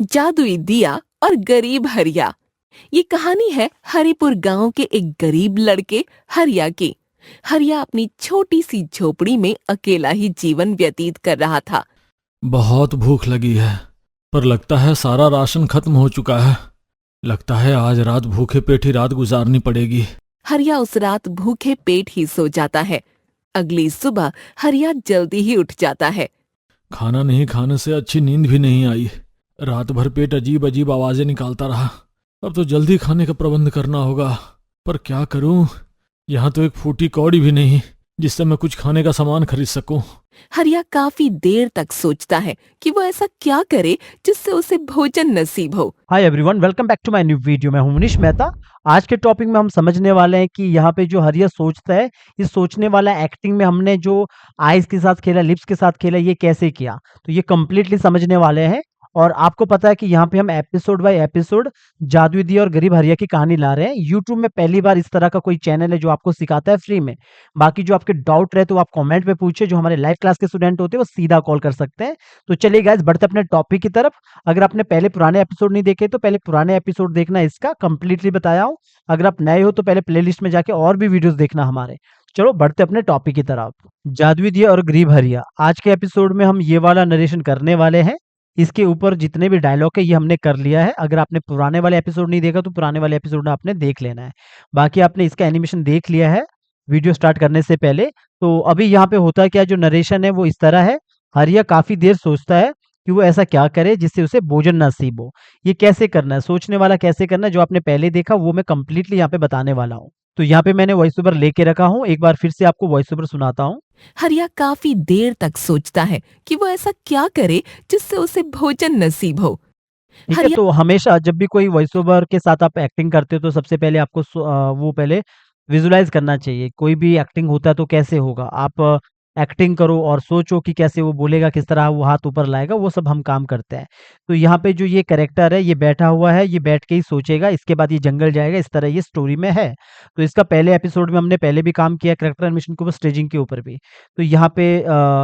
जादुई दिया और गरीब हरिया। ये कहानी है हरिपुर गांव के एक गरीब लड़के हरिया की। हरिया अपनी छोटी सी झोपड़ी में अकेला ही जीवन व्यतीत कर रहा था। बहुत भूख लगी है, पर लगता है सारा राशन खत्म हो चुका है। लगता है आज रात भूखे पेट ही रात गुजारनी पड़ेगी। हरिया उस रात भूखे पेट ही सो जाता है। अगली सुबह हरिया जल्दी ही उठ जाता है। खाना नहीं खाने से अच्छी नींद भी नहीं आई। रात भर पेट अजीब अजीब आवाजें निकालता रहा। अब तो जल्दी खाने का प्रबंध करना होगा, पर क्या करूं? यहाँ तो एक फूटी कौड़ी भी नहीं जिससे मैं कुछ खाने का सामान खरीद सकूं। हरिया काफी देर तक सोचता है कि वो ऐसा क्या करे जिससे उसे भोजन नसीब हो। Hi everyone, welcome back to my new video. मैं हूं मनीष मेहता। आज के टॉपिक में हम समझने वाले हैं कि यहाँ पे जो हरिया सोचता है, इस सोचने वाला एक्टिंग में हमने जो आईज के साथ खेला, लिप्स के साथ खेला, ये कैसे किया, तो ये कंप्लीटली समझने वाले हैं। और आपको पता है कि यहाँ पे हम एपिसोड बाय एपिसोड जादुई दिया और गरीब हरिया की कहानी ला रहे हैं। यूट्यूब में पहली बार इस तरह का कोई चैनल है जो आपको सिखाता है फ्री में। बाकी जो आपके डाउट रहे तो आप कमेंट पे पूछे, जो हमारे लाइव क्लास के स्टूडेंट होते हैं वो सीधा कॉल कर सकते हैं। तो चलिए गाइस, बढ़ते अपने टॉपिक की तरफ। अगर आपने पहले पुराने एपिसोड नहीं देखे तो पहले पुराने एपिसोड देखना, इसका कंप्लीटली बताया हूँ। अगर आप नए हो तो पहले प्लेलिस्ट में जाके और भी वीडियोस देखना हमारे। चलो बढ़ते अपने टॉपिक की तरफ। जादुई दिया और गरीब हरिया, आज के एपिसोड में हम ये वाला नरेशन करने वाले हैं। इसके ऊपर जितने भी डायलॉग है ये हमने कर लिया है। अगर आपने पुराने वाले एपिसोड नहीं देखा तो पुराने वाले एपिसोड आपने देख लेना है। बाकी आपने इसका एनिमेशन देख लिया है वीडियो स्टार्ट करने से पहले। तो अभी यहाँ पे होता क्या, जो नरेशन है वो इस तरह है। हरिया काफी देर सोचता है कि वो ऐसा क्या करे जिससे उसे भोजन नसीब हो। ये कैसे करना है, सोचने वाला कैसे करना है, जो आपने पहले देखा वो मैं कंप्लीटली यहाँ पे बताने वाला हूँ। तो यहाँ पे मैंने वॉइस ओवर लेके रखा हूँ, एक बार फिर से आपको वॉइस ओवर सुनाता हूँ। हरिया काफी देर तक सोचता है कि वो ऐसा क्या करे जिससे उसे भोजन नसीब हो। ठीक है, हरिया तो हमेशा जब भी कोई वॉइस ओवर के साथ आप एक्टिंग करते हो तो सबसे पहले आपको वो पहले विजुलाइज करना चाहिए। कोई भी एक्टिंग होता है तो कैसे होगा, आप एक्टिंग करो और सोचो कि कैसे वो बोलेगा, किस तरह वो हाथ ऊपर लाएगा, वो सब हम काम करते हैं। तो यहाँ पे जो ये कैरेक्टर है ये बैठा हुआ है, ये बैठ के ही सोचेगा, इसके बाद ये जंगल जाएगा, इस तरह ये स्टोरी में है। तो इसका पहले एपिसोड में हमने पहले भी काम किया कैरेक्टर एनिमेशन के ऊपर, स्टेजिंग के ऊपर भी। तो यहाँ पे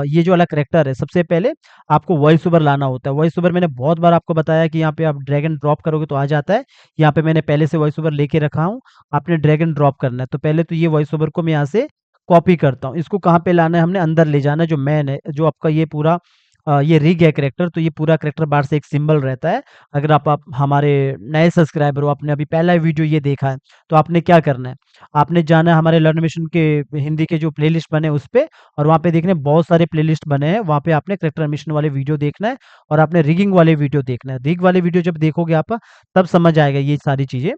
ये जो वाला कैरेक्टर है, सबसे पहले आपको वॉइस ओवर लाना होता है। वॉइस ओवर मैंने बहुत बार आपको बताया कि यहाँ पे आप ड्रैग एंड ड्रॉप करोगे तो आ जाता है। यहाँ पे मैंने पहले से वॉइस ओवर लेके रखा हूँ, आपने ड्रैग एंड ड्रॉप करना है। तो पहले तो ये वॉइस ओवर को मैं यहाँ से कॉपी करता हूँ। इसको कहाँ पे लाना है, हमने अंदर ले जाना है। जो मैन है, जो आपका ये पूरा ये रिग है कैरेक्टर, तो ये पूरा कैरेक्टर बाहर से एक सिंबल रहता है। अगर आप हमारे नए सब्सक्राइबर हो, आपने अभी पहला वीडियो ये देखा है, तो आपने क्या करना है, आपने जाना है हमारे लर्निमेशन के हिंदी के जो प्लेलिस्ट बने उस पे, और वहाँ पे देखने बहुत सारे प्लेलिस्ट बने हैं। वहाँ पे आपने कैरेक्टर एनिमेशन वाले वीडियो देखना है और आपने रिगिंग वाले वीडियो देखना है। रिग वाले वीडियो जब देखोगे आप, तब समझ आएगा ये सारी चीजें।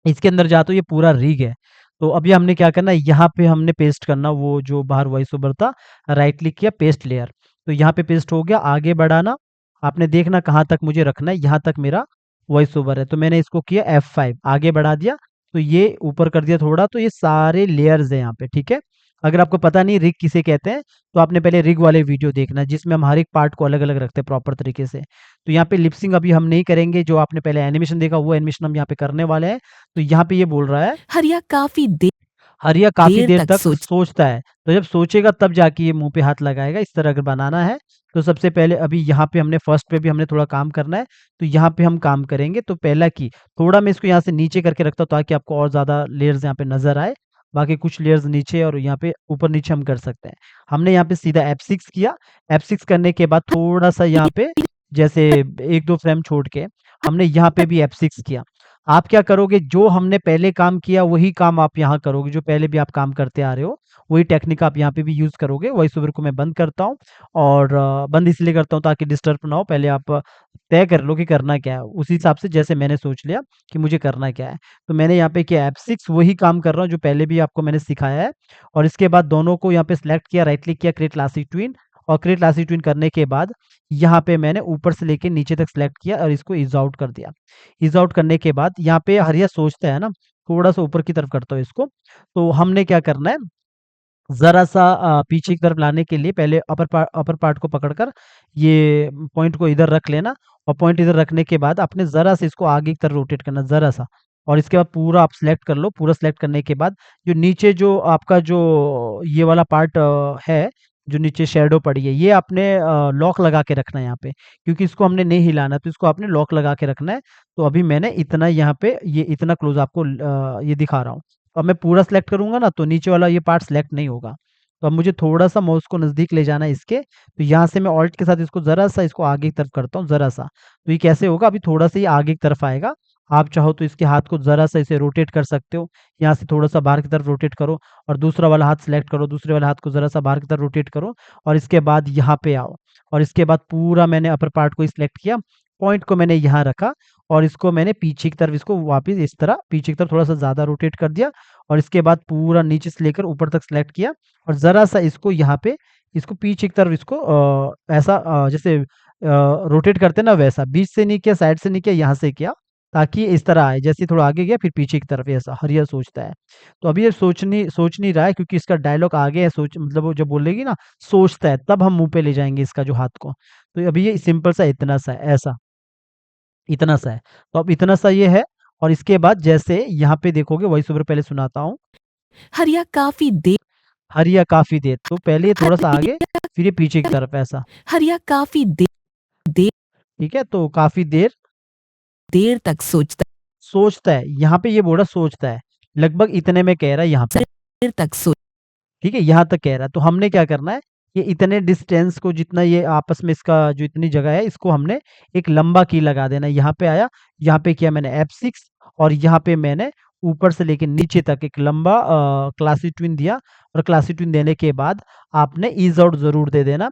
इसके अंदर जाते हो ये पूरा रिग है। तो अभी हमने क्या करना है, यहाँ पे हमने पेस्ट करना वो जो बाहर वॉइस ओवर था, राइट क्लिक किया, पेस्ट लेयर। तो यहाँ पे पेस्ट हो गया। आगे बढ़ाना, आपने देखना कहाँ तक मुझे रखना है, यहाँ तक मेरा वॉइस ओवर है। तो मैंने इसको किया F5, आगे बढ़ा दिया। तो ये ऊपर कर दिया थोड़ा, तो ये सारे लेयर्स है यहाँ पे। ठीक है, अगर आपको पता नहीं रिग किसे कहते हैं तो आपने पहले रिग वाले वीडियो देखना है, जिसमें हम हर एक पार्ट को अलग अलग रखते हैं प्रॉपर तरीके से। तो यहाँ पे लिपसिंग अभी हम नहीं करेंगे, जो आपने पहले एनिमेशन देखा वो एनिमेशन हम यहाँ पे करने वाले हैं। तो यहाँ पे ये बोल रहा है, हरिया काफी हरिया काफी देर देर तक तक सोचता है। तो जब सोचेगा तब जाके ये मुंह पे हाथ लगाएगा। इस तरह अगर बनाना है तो सबसे पहले अभी यहाँ पे हमने फर्स्ट पे भी हमने थोड़ा काम करना है, तो यहाँ पे हम काम करेंगे। तो पहला की थोड़ा मैं इसको यहाँ से नीचे करके रखता हूँ ताकि आपको और ज्यादा लेयर्स यहाँ पे नजर आए। बाकी कुछ लेयर्स नीचे और यहाँ पे ऊपर नीचे हम कर सकते हैं। हमने यहाँ पे सीधा F6 किया। F6 करने के बाद थोड़ा सा यहाँ पे जैसे एक दो फ्रेम छोड़ के हमने यहाँ पे भी F6 किया। आप क्या करोगे, जो हमने पहले काम किया वही काम आप यहाँ करोगे, जो पहले भी आप काम करते आ रहे हो वही टेक्निक आप यहाँ पे भी यूज करोगे। वॉइस ओवर को मैं बंद करता हूँ, और बंद इसलिए करता हूँ ताकि डिस्टर्ब ना हो। पहले आप तय कर लो कि करना क्या है, उसी हिसाब से जैसे मैंने सोच लिया कि मुझे करना क्या है। तो मैंने यहाँ पे किया F6, वही काम कर रहा हूँ जो पहले भी आपको मैंने सिखाया है। और इसके बाद दोनों को यहाँ पे सिलेक्ट किया, राइट क्लिक किया, क्रिएट लासी ट्विन। और क्रिएट लासी ट्विन करने के बाद यहाँ पे मैंने ऊपर से लेके नीचे तक सिलेक्ट किया और इसको इज आउट कर दिया। इज आउट करने के बाद यहाँ पे हरिया सोचता है ना, थोड़ा सा ऊपर की तरफ करता हूँ इसको। तो हमने क्या करना है, जरा सा पीछे की तरफ लाने के लिए पहले अपर पार्ट को पकड़कर ये पॉइंट को इधर रख लेना। और पॉइंट इधर रखने के बाद आपने जरा सा इसको आगे की तरफ रोटेट करना, जरा सा। और इसके बाद पूरा आप सिलेक्ट कर लो। पूरा सिलेक्ट करने के बाद जो नीचे जो आपका जो ये वाला पार्ट है, जो नीचे शैडो पड़ी है, ये आपने लॉक लगा के रखना है यहाँ पे, क्योंकि इसको हमने नहीं हिलाना, तो इसको आपने लॉक लगा के रखना है। तो अभी मैंने इतना यहाँ पे ये इतना क्लोज आपको ये दिखा रहा हूँ। अब मैं पूरा सेलेक्ट करूंगा ना, तो नीचे वाला ये पार्ट सेलेक्ट नहीं होगा। तो अब मुझे थोड़ा सा माउस को नजदीक ले जाना है इसके, तो यहाँ से मैं ऑल्ट के साथ इसको जरा सा इसको आगे की तरफ करता हूँ, जरा सा। तो ये कैसे होगा, अभी थोड़ा सा ये आगे की तरफ आएगा। आप चाहो तो इसके हाथ को जरा सा इसे रोटेट कर सकते हो, यहाँ से थोड़ा सा बाहर की तरफ रोटेट करो, और दूसरा वाला हाथ सेलेक्ट करो, दूसरे वाले हाथ को जरा सा बाहर की तरफ रोटेट करो, और इसके बाद यहाँ पे आओ, और इसके बाद पूरा मैंने अपर पार्ट को सिलेक्ट किया, पॉइंट को मैंने यहाँ रखा, और इसको मैंने पीछे की तरफ इसको वापस इस तरह पीछे की तरफ थोड़ा सा ज्यादा रोटेट कर दिया, और इसके बाद पूरा नीचे से लेकर ऊपर तक सेलेक्ट किया, और जरा सा इसको यहाँ पे इसको पीछे की तरफ इसको ऐसा जैसे रोटेट करते हैं ना, वैसा बीच से नहीं किया, साइड से नहीं किया, यहाँ से किया, ताकि इस तरह आए। जैसे ही थोड़ा आगे गया फिर पीछे की तरफ, ऐसा हरिया सोचता है। तो अभी ये सोच नहीं रहा है, क्योंकि इसका डायलॉग आगे है, सोच मतलब वो जब बोलेगी ना सोचता है, तब हम मुंह पे ले जाएंगे इसका जो हाथ को। तो अभी ये सिंपल सा इतना सा है, ऐसा इतना सा है। तो अब इतना सा ये है, और इसके बाद जैसे यहाँ पे देखोगे, वॉइस ओवर पहले सुनाता हूँ। हरिया काफी देर हरिया काफी देर, तो पहले ये थोड़ा सा आगे, हरिया फिर ये पीछे की तरफ, ऐसा। हरिया काफी देर ठीक है, तो काफी देर देर तक सोचता है, यहाँ पे ये बोल रहा सोचता है, लगभग इतने में कह रहा है यहाँ पे। देर तक सोच ठीक है, यहाँ तक कह रहा है। तो हमने क्या करना है, ये इतने डिस्टेंस को जितना ये आपस में इसका जो इतनी जगह है, इसको हमने एक लंबा की लगा देना है। यहाँ पे आया, यहाँ पे किया मैंने F6, और यहाँ पे मैंने ऊपर से लेके नीचे तक एक लंबा क्लासी ट्विन दिया, और क्लासी ट्विन देने के बाद आपने ईज आउट जरूर दे देना,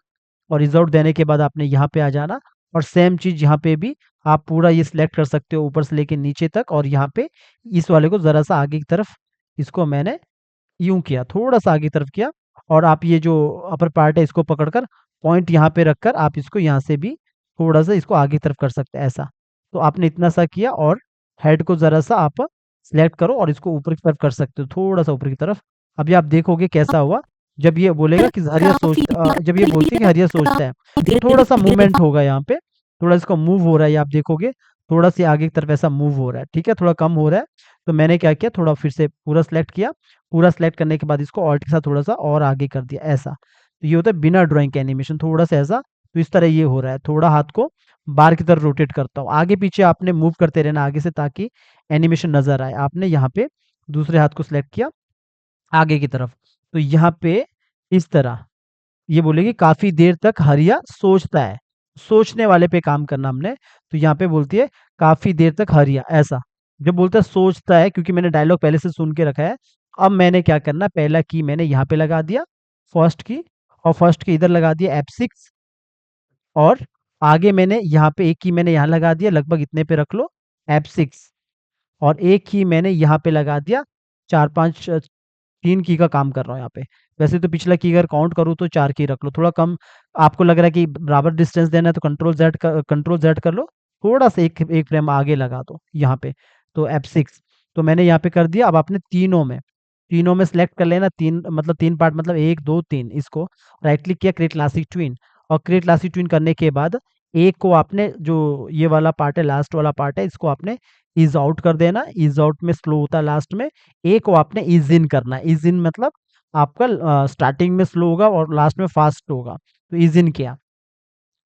और ईज आउट देने के बाद आपने यहाँ पे आ जाना, और सेम चीज यहाँ पे भी आप पूरा ये सिलेक्ट कर सकते हो ऊपर से लेके नीचे तक, और यहाँ पे इस वाले को जरा सा आगे की तरफ इसको मैंने यूं किया, थोड़ा सा आगे की तरफ किया, और आप ये जो अपर पार्ट है इसको पकड़कर पॉइंट यहाँ पे रखकर आप इसको यहाँ से भी थोड़ा सा इसको आगे की तरफ कर सकते हैं, ऐसा। तो आपने इतना सा किया, और हेड को जरा सा आप सिलेक्ट करो, और इसको ऊपर की तरफ कर सकते हो, थोड़ा सा ऊपर की तरफ। अभी आप देखोगे कैसा हुआ, जब ये बोलेगा कि हरिया काफी जब ये बोलती है कि हरिया सोचता है, तो देर थोड़ा सा देर मूवमेंट होगा यहाँ पे, थोड़ा इसको मूव हो रहा है, ये आप देखोगे थोड़ा सा आगे की तरफ ऐसा मूव हो रहा है। ठीक है, थोड़ा कम हो रहा है। तो मैंने क्या किया, थोड़ा फिर से पूरा सेलेक्ट किया, पूरा सेलेक्ट करने के बाद इसको ऑल्ट के साथ थोड़ा सा और आगे कर दिया, ऐसा। तो ये होता है बिना ड्राइंग के एनिमेशन, थोड़ा सा ऐसा। तो इस तरह ये हो रहा है, थोड़ा हाथ को बाहर की तरफ रोटेट करता हूँ, आगे पीछे आपने मूव करते रहना आगे से, ताकि एनिमेशन नजर आए। आपने यहाँ पे दूसरे हाथ को सिलेक्ट किया आगे की तरफ, तो यहाँ पे इस तरह ये बोलेगी काफी देर तक हरिया सोचता है, सोचने वाले पे काम करना हमने। तो यहाँ पे बोलती है काफी देर तक हरिया, ऐसा। जब बोलता है सोचता है, क्योंकि मैंने डायलॉग पहले से सुन के रखा है, अब मैंने क्या करना, पहला की मैंने यहाँ पे लगा दिया, फर्स्ट की, और फर्स्ट की इधर लगा दिया F6, और आगे मैंने यहाँ पे एक की मैंने यहाँ लगा दिया, लगभग इतने पे रख लो, F6, और एक की मैंने यहाँ पे लगा दिया, 4 5 3 की का काम कर रहा हूँ यहाँ पे। वैसे तो पिछला की अगर काउंट करूँ तो 4 की रख लो, थोड़ा कम आपको लग रहा है कि बराबर डिस्टेंस देना है, तो कंट्रोल Z कर लो, थोड़ा सा एक फ्रेम आगे लगा दो यहाँ पे, तो F6। तो मैंने यहाँ पे कर दिया। अब आपने तीनों में सेलेक्ट कर लेना, तीन पार्ट मतलब 1 2 3, इसको राइट क्लिक किया, क्रिएट क्लासिक ट्विन, और क्रिएट क्लासिक ट्विन करने के बाद एक को आपने जो ये वाला पार्ट है, लास्ट वाला पार्ट है, इसको आपने ईज आउट कर देना। ईज आउट में स्लो होता है लास्ट में, एक को आपने ईज इन करना है। ईज इन मतलब आपका स्टार्टिंग में स्लो होगा और लास्ट में फास्ट होगा, तो ईज इन किया।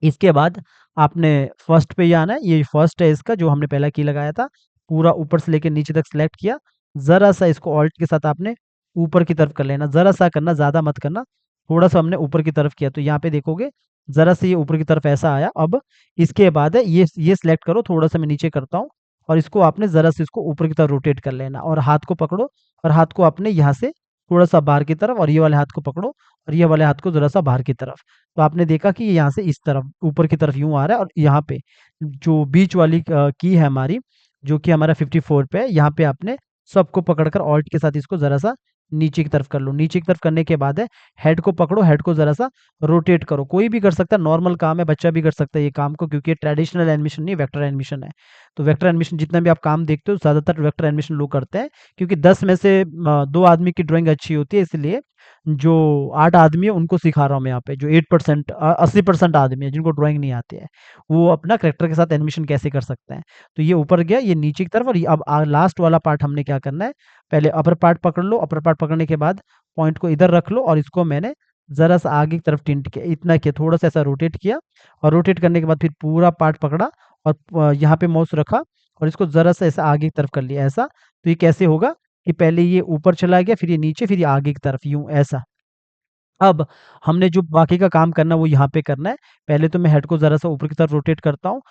इसके बाद आपने फर्स्ट पे ही आना है, ये फर्स्ट है इसका जो हमने पहला की लगाया था, पूरा ऊपर से लेकर नीचे तक सिलेक्ट किया, जरा सा इसको ऑल्ट के साथ आपने ऊपर की तरफ कर लेना, जरा सा करना, ज्यादा मत करना, थोड़ा सा हमने ऊपर की तरफ किया। तो यहाँ पे देखोगे जरा से ये ऊपर की तरफ ऐसा आया। अब इसके बाद है ये सिलेक्ट करो, थोड़ा सा मैं नीचे करता हूँ, और इसको आपने जरा से इसको ऊपर की तरफ रोटेट कर लेना, और हाथ को पकड़ो, और हाथ को आपने यहाँ से थोड़ा सा बाहर की तरफ, और ये वाले हाथ को पकड़ो, और ये वाले हाथ को जरा सा बाहर की तरफ। तो आपने देखा कि ये यहाँ से इस तरफ ऊपर की तरफ यूं आ रहा है, और यहाँ पे जो बीच वाली की है हमारी, जो कि हमारा 54 पे है, यहाँ पे आपने सबको पकड़कर ऑल्ट के साथ इसको जरा सा नीचे की तरफ कर लो। नीचे की तरफ करने के बाद है हेड को पकड़ो, हेड को जरा सा रोटेट करो। कोई भी कर सकता है, नॉर्मल काम है, बच्चा भी कर सकता है ये काम को, क्योंकि ट्रेडिशनल एनिमेशन नहीं, वेक्टर एनिमेशन है। तो वेक्टर एनिमेशन जितना भी आप काम देखते हो, ज्यादातर वेक्टर एनिमेशन लोग करते हैं, क्योंकि 10 में से 2 आदमी की ड्राइंग अच्छी होती है, इसलिए जो 8 आदमी है उनको सिखा रहा हूँ मैं यहाँ पे। जो 8% 80% आदमी है जिनको ड्राइंग नहीं आती है, वो अपना करेक्टर के साथ एनिमेशन कैसे कर सकते हैं। तो ये ऊपर गया, ये नीचे की तरफ, और अब लास्ट वाला पार्ट हमने क्या करना है, पहले अपर पार्ट पकड़ लो, अपर पार्ट पकड़ने के बाद पॉइंट को इधर रख लो, और इसको मैंने ज़रा सा आगे की तरफ टिल्ट किया, इतना किया, थोड़ा-सा ऐसा रोटेट किया और रोटेट करने के बाद फिर पूरा पार्ट पकड़ा और यहाँ पे माउस रखा और इसको ज़रा सा ऐसा आगे की तरफ कर लिया ऐसा। तो ये कैसे होगा कि पहले ये ऊपर चला गया, फिर ये नीचे, फिर ये आगे की तरफ यूँ ऐसा। अब हमने जो बाकी का काम करना है वो यहाँ पे करना है। पहले तो मैं हेड को ज़रा सा ऊपर की तरफ रोटेट करता हूँ।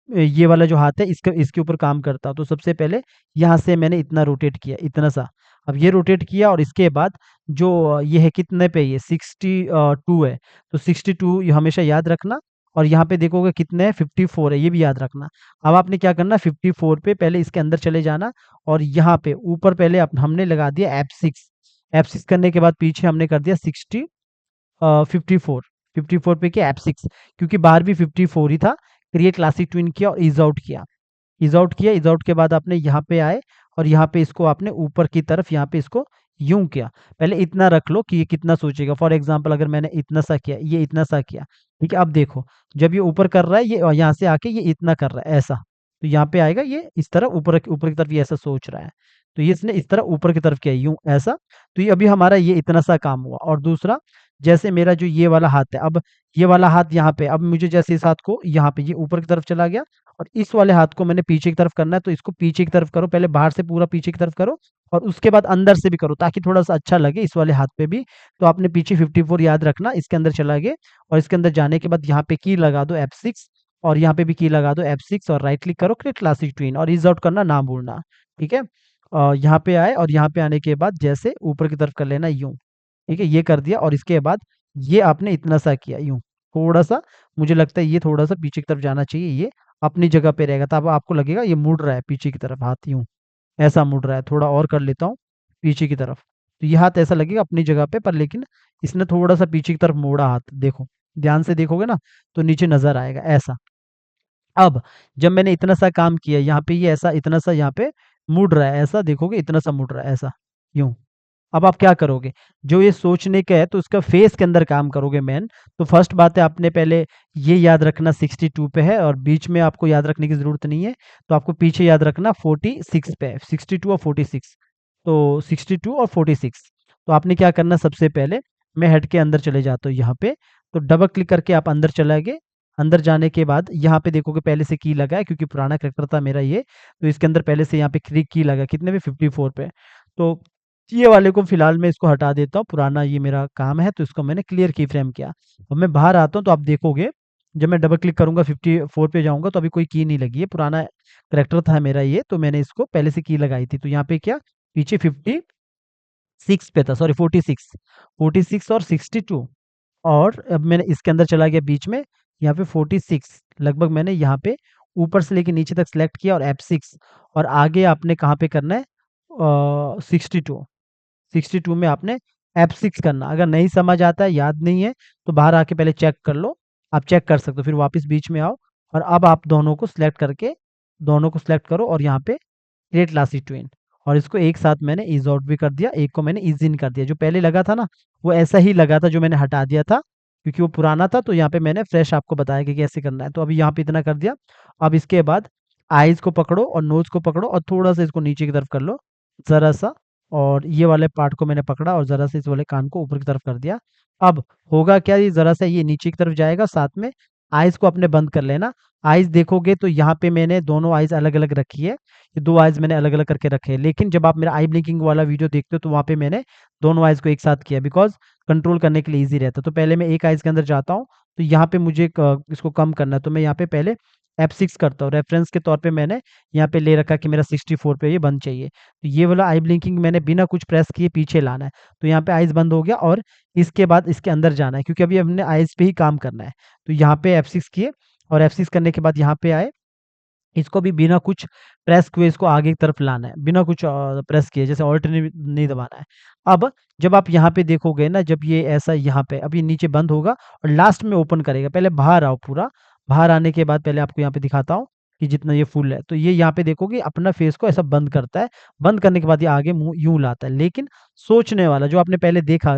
ये वाला जो हाथ है इसके ऊपर काम करता हूँ। तो सबसे पहले यहाँ से मैंने इतना रोटेट किया, इतना सा। अब ये रोटेट किया और इसके बाद जो ये है कितने पे ये 62 है। तो 62 ये हमेशा याद रखना और यहाँ पे देखोगे कितने हैं 54 है, ये भी याद रखना। अब आपने क्या करना 54 पे पहले इसके अंदर चले जाना और यहाँ पे ऊपर पहले हमने लगा दिया F6। F6 करने के बाद पीछे हमने कर दिया 54 54 पे किया F6 क्योंकि बाहर भी 54 ही था। क्रिएट क्लासिक ट्विन किया और ईज़ आउट किया। ईज़ आउट के बाद आपने यहाँ पे आए और यहाँ पे इसको आपने ऊपर की तरफ यहाँ पे इसको यूँ किया। पहले इतना रख लो कि ये कितना सोचेगा। फॉर एग्ज़ाम्पल अगर मैंने इतना सा किया, ये इतना सा किया, ठीक है? अब देखो, जब ये ऊपर कर रहा है, ये यहाँ से आके ये इतना कर रहा है, ऐसा। तो यहाँ पे आएगा ये इस तरह ऊपर ऊपर की तरफ ये ऐसा सोच रहा है। तो ये इसने इस तरह ऊपर की तरफ किया, यूँ, ऐसा। तो ये अभी हमारा ये इतना सा काम हुआ और दूसरा, जैसे मेरा जो ये वाला हाथ है, अब ये वाला हाथ यहाँ पे, अब मुझे जैसे इस हाथ को यहाँ पे ये ऊपर की तरफ चला गया और इस वाले हाथ को मैंने पीछे की तरफ करना है, तो इसको पीछे की तरफ करो। पहले बाहर से पूरा पीछे की तरफ करो और उसके बाद अंदर से भी करो ताकि थोड़ा-सा अच्छा लगे इस वाले हाथ पे भी। तो आपने पीछे 54 याद रखना, इसके अंदर चला गए और इसके अंदर जाने के बाद यहाँ पे की लगा दो F6 और यहाँ पे भी की लगा दो F6 और राइट क्लिक करो, क्रिएट क्लासिक ट्विन और ईज़ आउट करना ना भूलना, ठीक है? यहाँ पे आए और यहाँ पे आने के बाद जैसे ऊपर की तरफ कर लेना यूँ, ठीक है? ये कर दिया और इसके बाद ये आपने इतना सा किया यूँ, थोड़ा-सा मुझे लगता है ये थोड़ा-सा पीछे की तरफ जाना चाहिए, ये अपनी जगह पे रहेगा तब आपको लगेगा ये मुड़ रहा है पीछे की तरफ हाथ यूँ, ऐसा मुड़ रहा है। थोड़ा और कर लेता हूँ पीछे की तरफ, तो ये हाथ ऐसा लगेगा अपनी जगह पे पर लेकिन इसने थोड़ा-सा पीछे की तरफ मोड़ा हाथ, देखो, ध्यान से देखोगे ना तो नीचे नज़र आएगा ऐसा। अब जब मैंने इतना सा काम किया, यहाँ पे ये ऐसा इतना सा यहाँ पे मुड़ रहा है, ऐसा देखोगे इतना सा मुड़ रहा है, ऐसा, यूँ। अब आप क्या करोगे? जो ये सोचने का है तो उसका फेस के अंदर काम करोगे मेन। तो फर्स्ट बात है आपने पहले ये याद रखना 62 पे है और बीच में आपको याद रखने की ज़रूरत नहीं है। तो आपको पीछे याद रखना 46 पे है, 62 और 46। तो 62 और 46। तो आपने क्या करना सबसे पहले मैं हेड के अंदर चले जाता हूँ यहाँ पे, तो डबल क्लिक करके आप अंदर चला गए। अंदर जाने के बाद यहाँ पे देखोगे पहले से की लगा है क्योंकि पुराना कैरेक्टर था मेरा ये, तो इसके अंदर पहले से यहाँ पे की लगा कितने पे 54 पे। तो ये वाले को फ़िलहाल मैं इसको हटा देता हूँ, पुराना ये मेरा काम है तो इसको मैंने क्लियर की फ्रेम किया। अब मैं बाहर आता हूँ तो आप देखोगे जब मैं डबल क्लिक करूँगा 54 पे जाऊँगा तो अभी कोई की नहीं लगी है, पुराना करैक्टर था मेरा ये तो मैंने इसको पहले से की लगाई थी। तो यहाँ पे क्या पीछे 56 पे था सॉरी 46, 46 और 62 और अब मैंने इसके अंदर चला गया बीच में, यहाँ पे 46 लगभग मैंने यहाँ पे ऊपर से लेके नीचे तक सेलेक्ट किया और F6 और आगे आपने कहाँ पे करना है 62 62 में आपने F6 करना। अगर नहीं समझ आता है, याद नहीं है, तो बाहर आके पहले चेक कर लो। आप चेक कर सकते हो, फिर वापस बीच में आओ और अब आप दोनों को सिलेक्ट करके दोनों को सिलेक्ट करो और यहाँ पे क्रिएट क्लासिक ट्विन और इसको एक साथ मैंने ईज़ आउट भी कर दिया, एक को मैंने ईज़ इन कर दिया। जो पहले लगा था ना, वो ऐसा ही लगा था जो मैंने हटा दिया था, क्योंकि वो पुराना था, तो यहाँ पे मैंने फ्रेश आपको बताया कि कैसे करना है। तो अभी यहाँ पे इतना कर दिया। अब इसके बाद आइज़ को पकड़ो और नोज़ को पकड़ो और थोड़ा-सा इसको नीचे की तरफ कर लो, ज़रा-सा और ये वाले पार्ट को मैंने पकड़ा और ज़रा-सा इस वाले कान को ऊपर की तरफ कर दिया। अब होगा क्या, ये ज़रा-सा ये नीचे की तरफ जाएगा, साथ में आइज़ को अपने बंद कर लेना। आइज़ देखोगे तो यहाँ पे मैंने दोनों आइज़ अलग-अलग रखी है। ये 2 आइज़ मैंने अलग-अलग करके रखे हैं। लेकिन जब आप मेरा आई ब्लिंकिंग वाला वीडियो देखते हो तो वहाँ पे मैंने दोनों आइज़ को एक साथ किया बिकॉज़ कंट्रोल करने के लिए ईज़ी रहता है। तो पहले मैं एक आइज़ के अंदर जाता हूँ, तो यहाँ पे मुझे इसको कम करना है, तो मैं यहाँ पे पहले F6 करता हूँ। रेफ़रेंस के तौर पे मैंने यहाँ पे ले रखा कि मेरा 64 पे ये बंद चाहिए। तो ये वाला आई ब्लिंकिंग मैंने बिना कुछ प्रेस किए पीछे लाना है। तो यहाँ पे आइज़ बंद हो गया और इसके बाद इसके अंदर जाना है क्योंकि अभी हमने आइज़ पे ही काम करना है। तो यहाँ पे F6 किए और F6 करने के बाद यहाँ पे आए, इसको भी बिना कुछ प्रेस किए इसको आगे की तरफ लाना है, बिना कुछ प्रेस किए, जैसे ऑल्ट नहीं दबाना है। अब जब आप यहाँ पे देखोगे ना, जब ये ऐसा यहाँ पे अब ये नीचे बंद होगा और लास्ट में ओपन करेगा। पहले बाहर आओ पूरा, बाहर आने के बाद पहले आपको यहाँ पे दिखाता हूँ कि जितना ये फुल है, तो ये यहाँ पे देखोगे अपना फेस को ऐसा बंद करता है। बंद करने के बाद ये आगे मुँह यूँ लाता है, लेकिन सोचने वाला जो आपने पहले देखा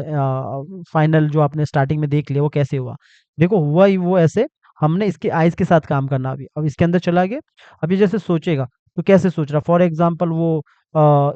फाइनल जो आपने स्टार्टिंग में देख लिया वो कैसे हुआ? देखो हुआ ही वो ऐसे, हमने इसके आइज़ के साथ काम करना अभी। अब इसके अंदर चला गया, अब ये जैसे सोचेगा, तो कैसे सोच रहा है? फॉर एग्ज़ाम्पल वो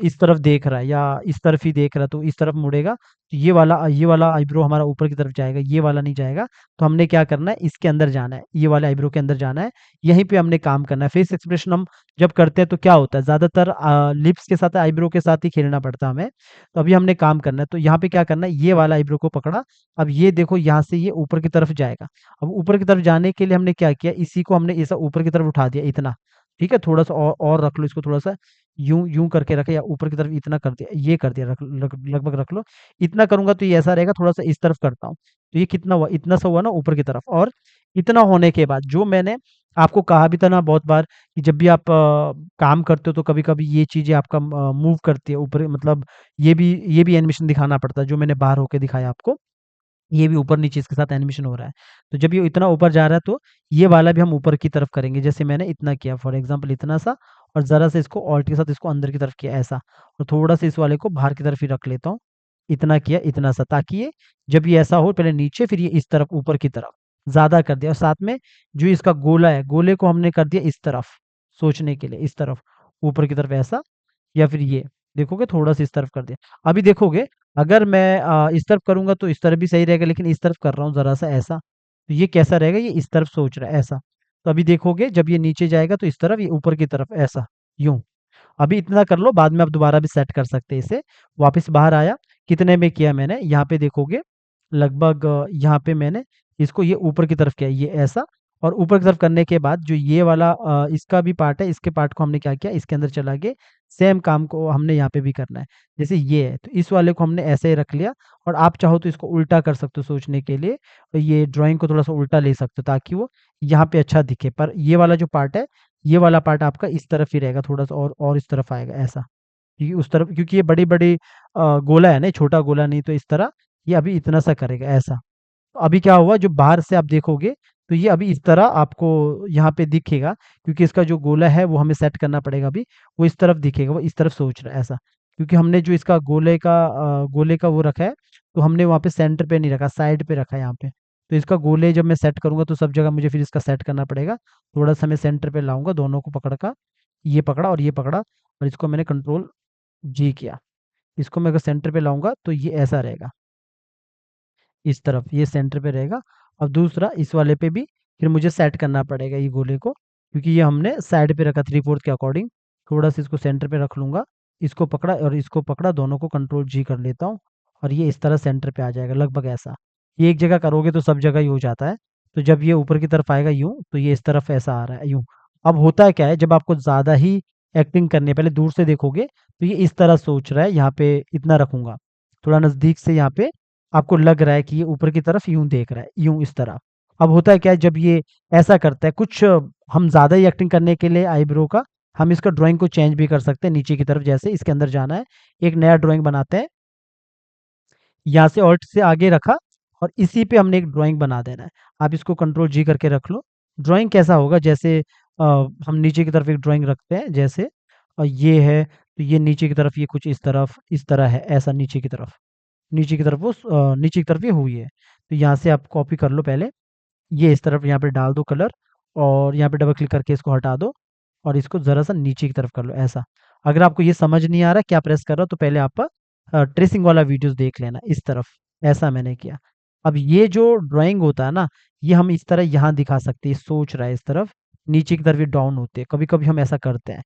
इस तरफ देख रहा है या इस तरफ ही देख रहा है, तो इस तरफ मुड़ेगा, तो ये वाला आईब्रो हमारा ऊपर की तरफ जाएगा, ये वाला नहीं जाएगा। तो हमने क्या करना है, इसके अंदर जाना है, ये वाले आईब्रो के अंदर जाना है, यहीं पे हमने काम करना है। फेस एक्सप्रेशन हम जब करते हैं तो क्या होता है, ज़्यादातर लिप्स के साथ, आईब्रो के साथ ही खेलना पड़ता है हमें। तो अभी हमने काम करना है, तो यहाँ पे क्या करना है, ये वाला आईब्रो को पकड़ा, अब ये देखो यहाँ से ये ऊपर की तरफ जाएगा। अब ऊपर की तरफ जाने के लिए हमने क्या किया, इसी को हमने ऐसा ऊपर की तरफ उठा दिया इतना, ठीक है? थोड़ा-सा और रख लो इसको, थोड़ा-सा यूँ करके रखा या ऊपर की तरफ इतना कर दिया, ये कर दिया, लगभग रख लो। इतना करूँगा तो ये ऐसा रहेगा, थोड़ा-सा इस तरफ करता हूँ। तो ये कितना हुआ? इतना सा हुआ ना ऊपर की तरफ। और इतना होने के बाद जो मैंने आपको कहा भी था ना बहुत बार कि जब भी आप काम करते हो तो कभी-कभी ये चीज़ें आपका मूव करती है ऊपर, मतलब ये भी एनिमेशन दिखाना पड़ता है, जो मैंने बाहर होके दिखाया आपको। ये भी ऊपर-नीचे इसके साथ एनिमेशन हो रहा है। तो जब ये इतना ऊपर जा रहा है तो ये वाला भी हम ऊपर की तरफ करेंगे। जैसे मैंने इतना किया फॉर एग्ज़ाम्पल इतना सा, और ज़रा-सा इसको ऑल्ट के साथ इसको अंदर की तरफ किया ऐसा, और थोड़ा-सा इस वाले को बाहर की तरफ ही रख लेता हूँ। इतना किया, इतना सा, ताकि ये जब ये ऐसा हो पहले नीचे फिर ये इस तरफ ऊपर की तरफ, ज़्यादा कर दिया। और साथ में जो इसका गोला है, गोले को हमने कर दिया इस तरफ, सोचने के लिए इस तरफ, ऊपर की तरफ ऐसा, या फिर ये देखोगे थोड़ा-सा इस तरफ कर दिया। अभी देखोगे अगर मैं इस तरफ करूँगा तो इस तरफ भी सही रहेगा, लेकिन इस तरफ कर रहा हूँ ज़रा-सा ऐसा, तो ये कैसा रहेगा, ये इस तरफ सोच रहा है ऐसा। तो अभी देखोगे जब ये नीचे जाएगा तो इस तरफ, ये ऊपर की तरफ ऐसा, यूँ। अभी इतना कर लो, बाद में आप दोबारा भी सेट कर सकते हैं इसे। वापस बाहर आया, कितने में किया मैंने, यहाँ पे देखोगे लगभग यहाँ पे मैंने इसको ये ऊपर की तरफ किया, ये ऐसा। और ऊपर की तरफ करने के बाद जो ये वाला इसका भी पार्ट है, इसके पार्ट को हमने क्या किया, इसके अंदर चला के सेम काम को हमने यहाँ पे भी करना है। जैसे ये है, तो इस वाले को हमने ऐसे ही रख लिया, और आप चाहो तो इसको उल्टा कर सकते हो सोचने के लिए। और ये ड्राइंग को थोड़ा-सा उल्टा ले सकते हो ताकि वो यहाँ पे अच्छा दिखे। पर ये वाला जो पार्ट है, ये वाला पार्ट आपका इस तरफ ही रहेगा, थोड़ा-सा और इस तरफ आएगा ऐसा। क्योंकि उस तरफ, क्योंकि ये बड़ी-बड़ी गोला है ना, छोटा गोला नहीं, तो इस तरह ये अभी इतना सा करेगा ऐसा। तो अभी क्या हुआ, जो बाहर से आप देखोगे तो ये अभी इस तरह आपको यहाँ पे दिखेगा, क्योंकि इसका जो गोला है वो हमें सेट करना पड़ेगा अभी, वो इस तरफ दिखेगा, वो इस तरफ सोच रहा है ऐसा। क्योंकि हमने जो इसका गोले का वो रखा है, तो हमने वहाँ पे सेंटर पे नहीं रखा, साइड पे रखा है यहाँ पे। तो इसका गोले जब मैं सेट करूँगा तो सब जगह मुझे फिर इसका सेट करना पड़ेगा। थोड़ा-सा मैं सेंटर पे लाऊँगा दोनों को पकड़ कर, ये पकड़ा और ये पकड़ा, और इसको मैंने कंट्रोल जी किया। इसको मैं अगर सेंटर पे लाऊँगा तो ये ऐसा रहेगा। इस तरफ ये सेंटर पे रहेगा। और दूसरा इस वाले पे भी फिर मुझे सेट करना पड़ेगा ये गोले को, क्योंकि ये हमने साइड पे रखा 3/4 के अकॉर्डिंग। थोड़ा-सा इसको सेंटर पे रख लूँगा, इसको पकड़ा और इसको पकड़ा, दोनों को कंट्रोल जी कर लेता हूँ, और ये इस तरह सेंटर पे आ जाएगा लगभग ऐसा। ये एक जगह करोगे तो सब जगह ही हो जाता है। तो जब ये ऊपर की तरफ आएगा यूँ, तो ये इस तरफ ऐसा आ रहा है यूँ। अब होता है क्या है, जब आपको ज़्यादा ही एक्टिंग करनी है, पहले दूर से देखोगे तो ये इस तरह सोच रहा है, यहाँ पे इतना रखूँगा। थोड़ा नज़दीक से यहाँ पे आपको लग रहा है कि ये ऊपर की तरफ यूँ देख रहा है, यूँ इस तरह। अब होता है क्या है, जब ये ऐसा करता है, कुछ हम ज़्यादा ही एक्टिंग करने के लिए आईब्रो का, हम इसका ड्राइंग को चेंज भी कर सकते हैं नीचे की तरफ, जैसे इसके अंदर जाना है, एक नया ड्राइंग बनाते हैं, यहाँ से ऑल्ट से आगे रखा, और इसी पे हमने एक ड्राइंग बना देना है। आप इसको कंट्रोल जी करके रख लो। ड्राइंग कैसा होगा, जैसे हम नीचे की तरफ एक ड्राइंग रखते हैं, जैसे ये है, तो ये नीचे की तरफ ये कुछ इस तरह है, ऐसा नीचे की तरफ। नीचे की तरफ वो नीचे की तरफ ये हुई है। तो यहाँ से आप कॉपी कर लो पहले, ये इस तरफ यहाँ पे डाल दो कलर, और यहाँ पे डबल क्लिक करके इसको हटा दो, और इसको ज़रा-सा नीचे की तरफ कर लो ऐसा। अगर आपको ये समझ नहीं आ रहा क्या प्रेस कर रहा हो, तो पहले आप ट्रेसिंग वाला वीडियोज़ देख लेना इस तरफ, ऐसा मैंने किया। अब ये जो ड्राइंग होता है ना, ये हम इस तरह यहाँ दिखा सकते हैं, सोच रहा है इस तरफ, नीचे की तरफ ये डाउन होते हैं, कभी-कभी हम ऐसा करते हैं।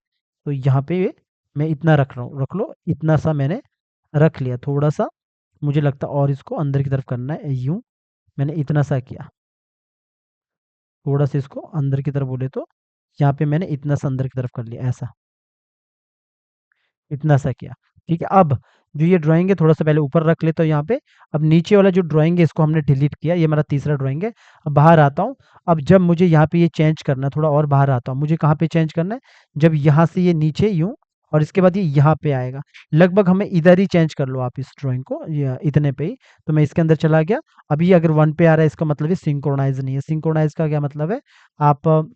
तो यहाँ पे मैं इतना रख रहा हूँ, रख लो, इतना सा मैंने रख लिया, थोड़ा-सा मुझे लगता है और इसको अंदर की तरफ करना है, यूँ मैंने इतना सा किया। थोड़ा-सा इसको अंदर की तरफ बोले तो यहाँ पे मैंने इतना सा अंदर की तरफ कर लिया ऐसा, इतना सा किया। ठीक है, अब जो ये ड्राइंग है थोड़ा-सा पहले ऊपर रख लेता हूँ यहाँ पे। अब नीचे वाला जो ड्राइंग है इसको हमने डिलीट किया, ये मेरा तीसरा ड्राइंग है। अब बाहर आता हूँ, अब जब मुझे यहाँ पे ये चेंज करना है, थोड़ा और बाहर आता हूँ। मुझे कहाँ पे चेंज करना है? जब यहाँ से ये नीचे यूँ, और इसके बाद ये यहाँ पे आएगा। लगभग हमें इधर ही चेंज कर लो आप इस ड्राइंग को, या इतने पे ही। तो मैं इसके अंदर चला गया। अब ये अगर 1 पे आ रहा है, इसका मतलब ये सिंक्रोनाइज़ नहीं है। सिंक्रोनाइज़ का क्या मतलब है? आप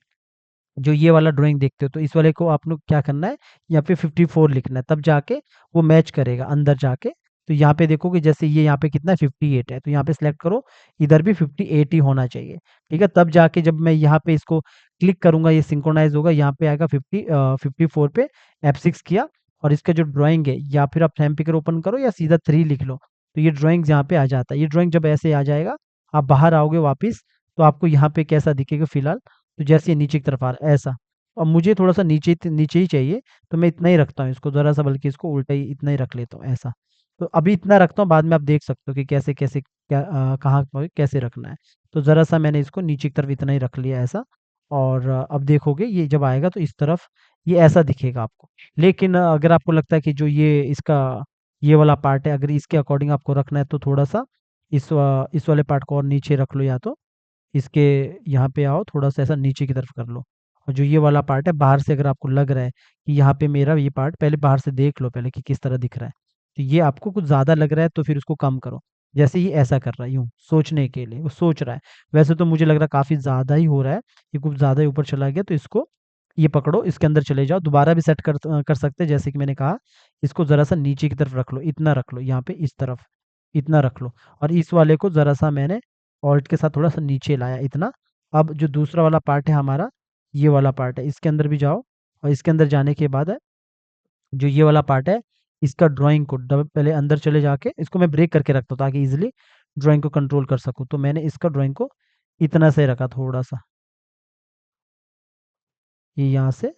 जो ये वाला ड्राइंग देखते हो, तो इस वाले को आप लोग क्या करना है, यहाँ पे 54 लिखना है, तब जाके वो मैच करेगा अंदर जाके। तो यहाँ पे देखोगे जैसे ये यहाँ पे कितना है, 58 है, तो यहाँ पे सिलेक्ट करो, इधर भी 58 ही होना चाहिए, ठीक है? तब जाके जब मैं यहाँ पे इसको क्लिक करूँगा ये सिंक्रोनाइज़ होगा, यहाँ पे आएगा 54 पे F6 किया और इसका जो ड्राइंग है या फिर आप टाइम पिकर ओपन करो या सीधा 3 लिख लो, तो ये ड्राइंग्स यहाँ पे आ जाता है। ये ड्राइंग जब ऐसे आ जाएगा, आप बाहर आओगे वापस, तो आपको यहाँ पे कैसा दिखेगा फिलहाल, तो जैसे ये नीचे की तरफ आ रहा है ऐसा। अब मुझे थोड़ा-सा नीचे ही चाहिए, तो मैं इतना ही रखता हूँ इसको, ज़रा-सा बल्कि इसको उल्टा ही इतना ही रख लेता हूँ ऐसा। तो अभी इतना रखता हूँ, बाद में आप देख सकते हो कि कैसे-कैसे कहाँ पे कैसे रखना है। तो ज़रा-सा मैंने इसको नीचे की तरफ इतना ही रख लिया ऐसा और अब देखोगे ये जब आएगा तो इस तरफ ये ऐसा दिखेगा आपको। लेकिन अगर आपको लगता है कि जो ये इसका ये वाला पार्ट है, अगर इसके अकॉर्डिंग आपको रखना है तो थोड़ा-सा इस वाले पार्ट को और नीचे रख लो या तो इसके यहाँ पे आओ, थोड़ा-सा ऐसा नीचे की तरफ कर लो। और जो ये वाला पार्ट है, बाहर से अगर आपको लग रहा है कि यहाँ पे मेरा ये पार्ट, पहले बाहर से देख लो पहले कि किस तरह दिख रहा है। तो ये आपको कुछ ज़्यादा लग रहा है तो फिर उसको कम करो। जैसे ये ऐसा कर रहा है यूँ, सोचने के लिए, वो सोच रहा है। वैसे तो मुझे लग रहा है काफ़ी ज़्यादा ही हो रहा है, ये कुछ ज़्यादा ही ऊपर चला गया, तो इसको ये पकड़ो, इसके अंदर चले जाओ, दोबारा भी सेट कर सकते हैं जैसे कि मैंने कहा। इसको ज़रा-सा नीचे की तरफ रख लो, इतना रख लो, यहाँ पे इस तरफ, इतना रख लो और इस वाले को ज़रा-सा मैंने ऑल्ट के साथ थोड़ा-सा नीचे लाया इतना। अब जो दूसरा वाला पार्ट है हमारा, ये वाला पार्ट है, इसके अंदर भी जाओ और इसके अंदर जाने के बाद है, जो ये वाला पार्ट है, इसका ड्राइंग को पहले अंदर चले जाके इसको मैं ब्रेक करके रखता हूँ ताकि ईज़िली ड्राइंग को कंट्रोल कर सकूँ। तो मैंने इसका ड्राइंग को इतना से रखा थोड़ा-सा, ये यहाँ से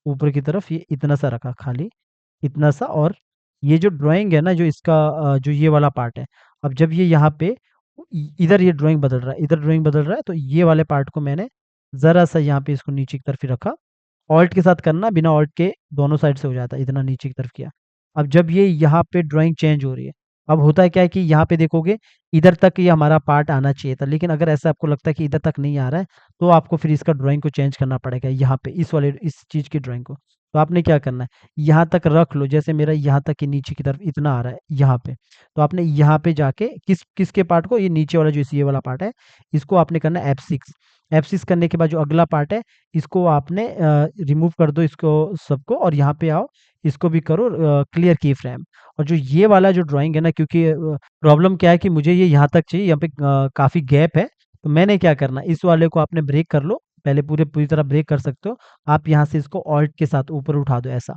ऊपर की तरफ ये इतना सा रखा खाली, इतना सा और ये जो ड्राइंग है ना जो इसका जो ये वाला पार्ट है, अब जब ये यहाँ पे इधर ये ड्राइंग बदल रहा है, इधर ड्राइंग बदल रहा है तो ये वाले पार्ट को मैंने ज़रा-सा यहाँ पे इसको नीचे की तरफ ही रखा। ऑल्ट के साथ करना, बिना ऑल्ट के दोनों साइड से हो जाता है, इतना नीचे की तरफ किया। अब जब ये यहाँ पे ड्राइंग चेंज हो रही है, अब होता है क्या है कि यहाँ पे देखोगे इधर तक ये हमारा पार्ट आना चाहिए था, लेकिन अगर ऐसा आपको लगता है कि इधर तक नहीं आ रहा है, तो आपको फिर इसका ड्राइंग को चेंज करना पड़ेगा यहाँ पे, इस चीज़ की ड्राइंग को। तो आपने क्या करना है, यहाँ तक रख लो, जैसे मेरा यहाँ तक कि नीचे की तरफ इतना आ रहा है, यहाँ पे। तो आपने यहाँ पे जाके किसके पार्ट को, ये नीचे वाला जो ये वाला पार्ट है, इसको आपने करना है F6। F6 करने के बाद जो अगला पार्ट है, इसको आपने रिमूव कर दो इसको सबको और यहाँ पे आओ, इसको भी करो क्लियर की फ्रेम। और जो ये वाला जो ड्राइंग है ना, क्योंकि प्रॉब्लम क्या है कि मुझे ये यहाँ तक चाहिए, यहाँ पे काफ़ी गैप है, तो मैंने क्या करना, इस वाले को आपने ब्रेक कर लो, पहले पूरी तरह ब्रेक कर सकते हो। आप यहाँ से इसको ऑल्ट के साथ ऊपर उठा दो ऐसा,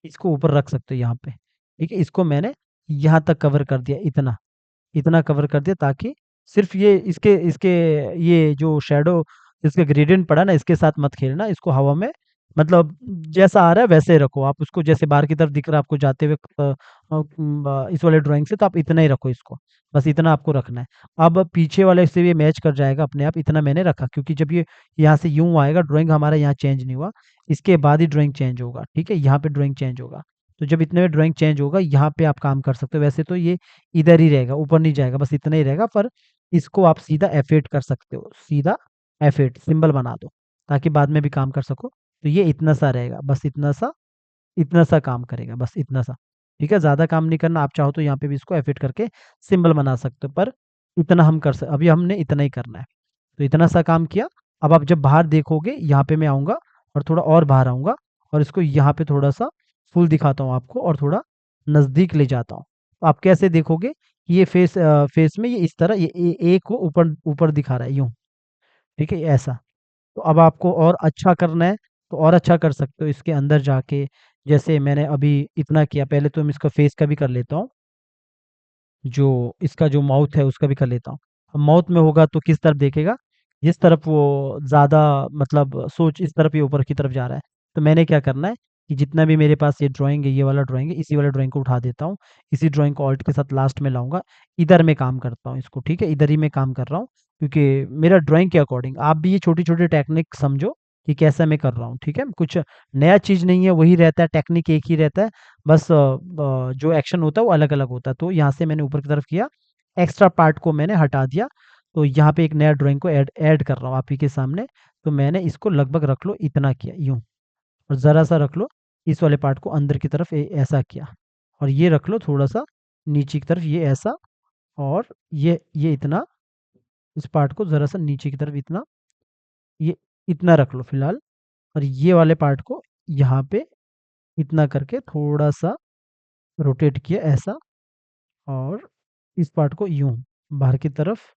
इसको ऊपर रख सकते हो यहाँ पे, ठीक है? इसको मैंने यहाँ तक कवर कर दिया इतना। इतना कवर कर दिया ताकि सिर्फ़ ये इसके इसके ये जो शैडो इसका ग्रेडिएंट पड़ा ना, इसके साथ मत खेलना, इसको हवा में मतलब जैसा आ रहा है वैसे ही रखो। आप उसको जैसे बाहर की तरफ दिख रहा है आपको जाते हुए इस वाले ड्राइंग से, तो आप इतना ही रखो इसको, बस इतना आपको रखना है। अब पीछे वाले से ये मैच कर जाएगा अपने आप, इतना मैंने रखा क्योंकि जब ये यहाँ से यूँ आएगा, ड्राइंग हमारा यहाँ चेंज नहीं हुआ, इसके बाद ही ड्राइंग चेंज होगा, ठीक है? यहाँ पे ड्राइंग चेंज होगा। तो जब इतने में ड्राइंग चेंज होगा, यहाँ पे आप काम कर सकते हो। वैसे तो ये इधर ही रहेगा, ऊपर नहीं जाएगा, बस इतना ही रहेगा, पर इसको आप सीधा F8 कर सकते हो, सीधा F8 सिंबल बना दो, ताकि बाद में भी काम कर सको। तो ये इतना सा रहेगा, बस इतना सा काम करेगा, बस इतना सा, ठीक है? ज़्यादा काम नहीं करना, आप चाहो तो यहाँ पे भी इसको F8 करके सिंबल बना सकते हो, पर इतना हम अभी हमने इतना ही करना है। तो इतना सा काम किया, अब आप जब बाहर देखोगे, यहाँ पे मैं आऊँगा और थोड़ा और बाहर आऊँगा और इसको यहाँ पे थोड़ा-सा फुल दिखाता हूँ आपको और थोड़ा नज़दीक ले जाता हूँ। तो आप कैसे देखोगे कि ये फेस में ये इस तरह ये ए को ऊपर ऊपर दिखा रहा है यूँ, ठीक है? ऐसा। तो अब आपको और अच्छा करना है, तो और अच्छा कर सकते हो इसके अंदर जाके, जैसे मैंने अभी इतना किया, पहले तो मैं इसका फेस का भी कर लेता हूँ। जो इसका जो माउथ है उसका भी कर लेता हूँ। अब माउथ में होगा तो किस तरफ देखेगा? जिस तरफ वो ज़्यादा मतलब सोच इस तरफ या ऊपर की तरफ जा रहा है। तो मैंने क्या करना है कि जितना भी मेरे पास ये ड्राइंग है, ये वाला ड्राइंग है, इसी वाला ड्राइंग को उठा देता हूँ। इसी ड्राइंग को ऑल्ट के साथ लास्ट में लाऊँगा। इधर मैं काम करता हूँ इसको, ठीक है? इधर ही मैं काम कर रहा हूँ क्योंकि मेरा ड्राइंग के अकॉर्डिंग आप भी ये छोटी-छोटी टेक्निक समझो कि कैसा मैं कर रहा हूँ, ठीक है? कुछ नया चीज़ नहीं है, वही रहता है, टेक्निक एक ही रहता है। बस जो एक्शन होता है वो अलग-अलग होता है। तो यहाँ से मैंने ऊपर की तरफ किया, एक्स्ट्रा पार्ट को मैंने हटा दिया। तो यहाँ पे एक नया ड्राइंग को ऐड ऐड कर रहा हूँ आप ही के सामने। तो मैंने इसको लगभग रख लो इतना किया यूँ और ज़रा-सा रख लो इस वाले पार्ट को अंदर की तरफ ऐसा किया और ये रख लो थोड़ा-सा नीचे की तरफ ये ऐसा और ये इतना इस पार्ट को ज़रा-सा नीचे की तरफ इतना ये इतना रख लो फ़िलहाल और ये वाले पार्ट को यहाँ पे इतना करके थोड़ा-सा रोटेट किया ऐसा और इस पार्ट को यूँ बाहर की तरफ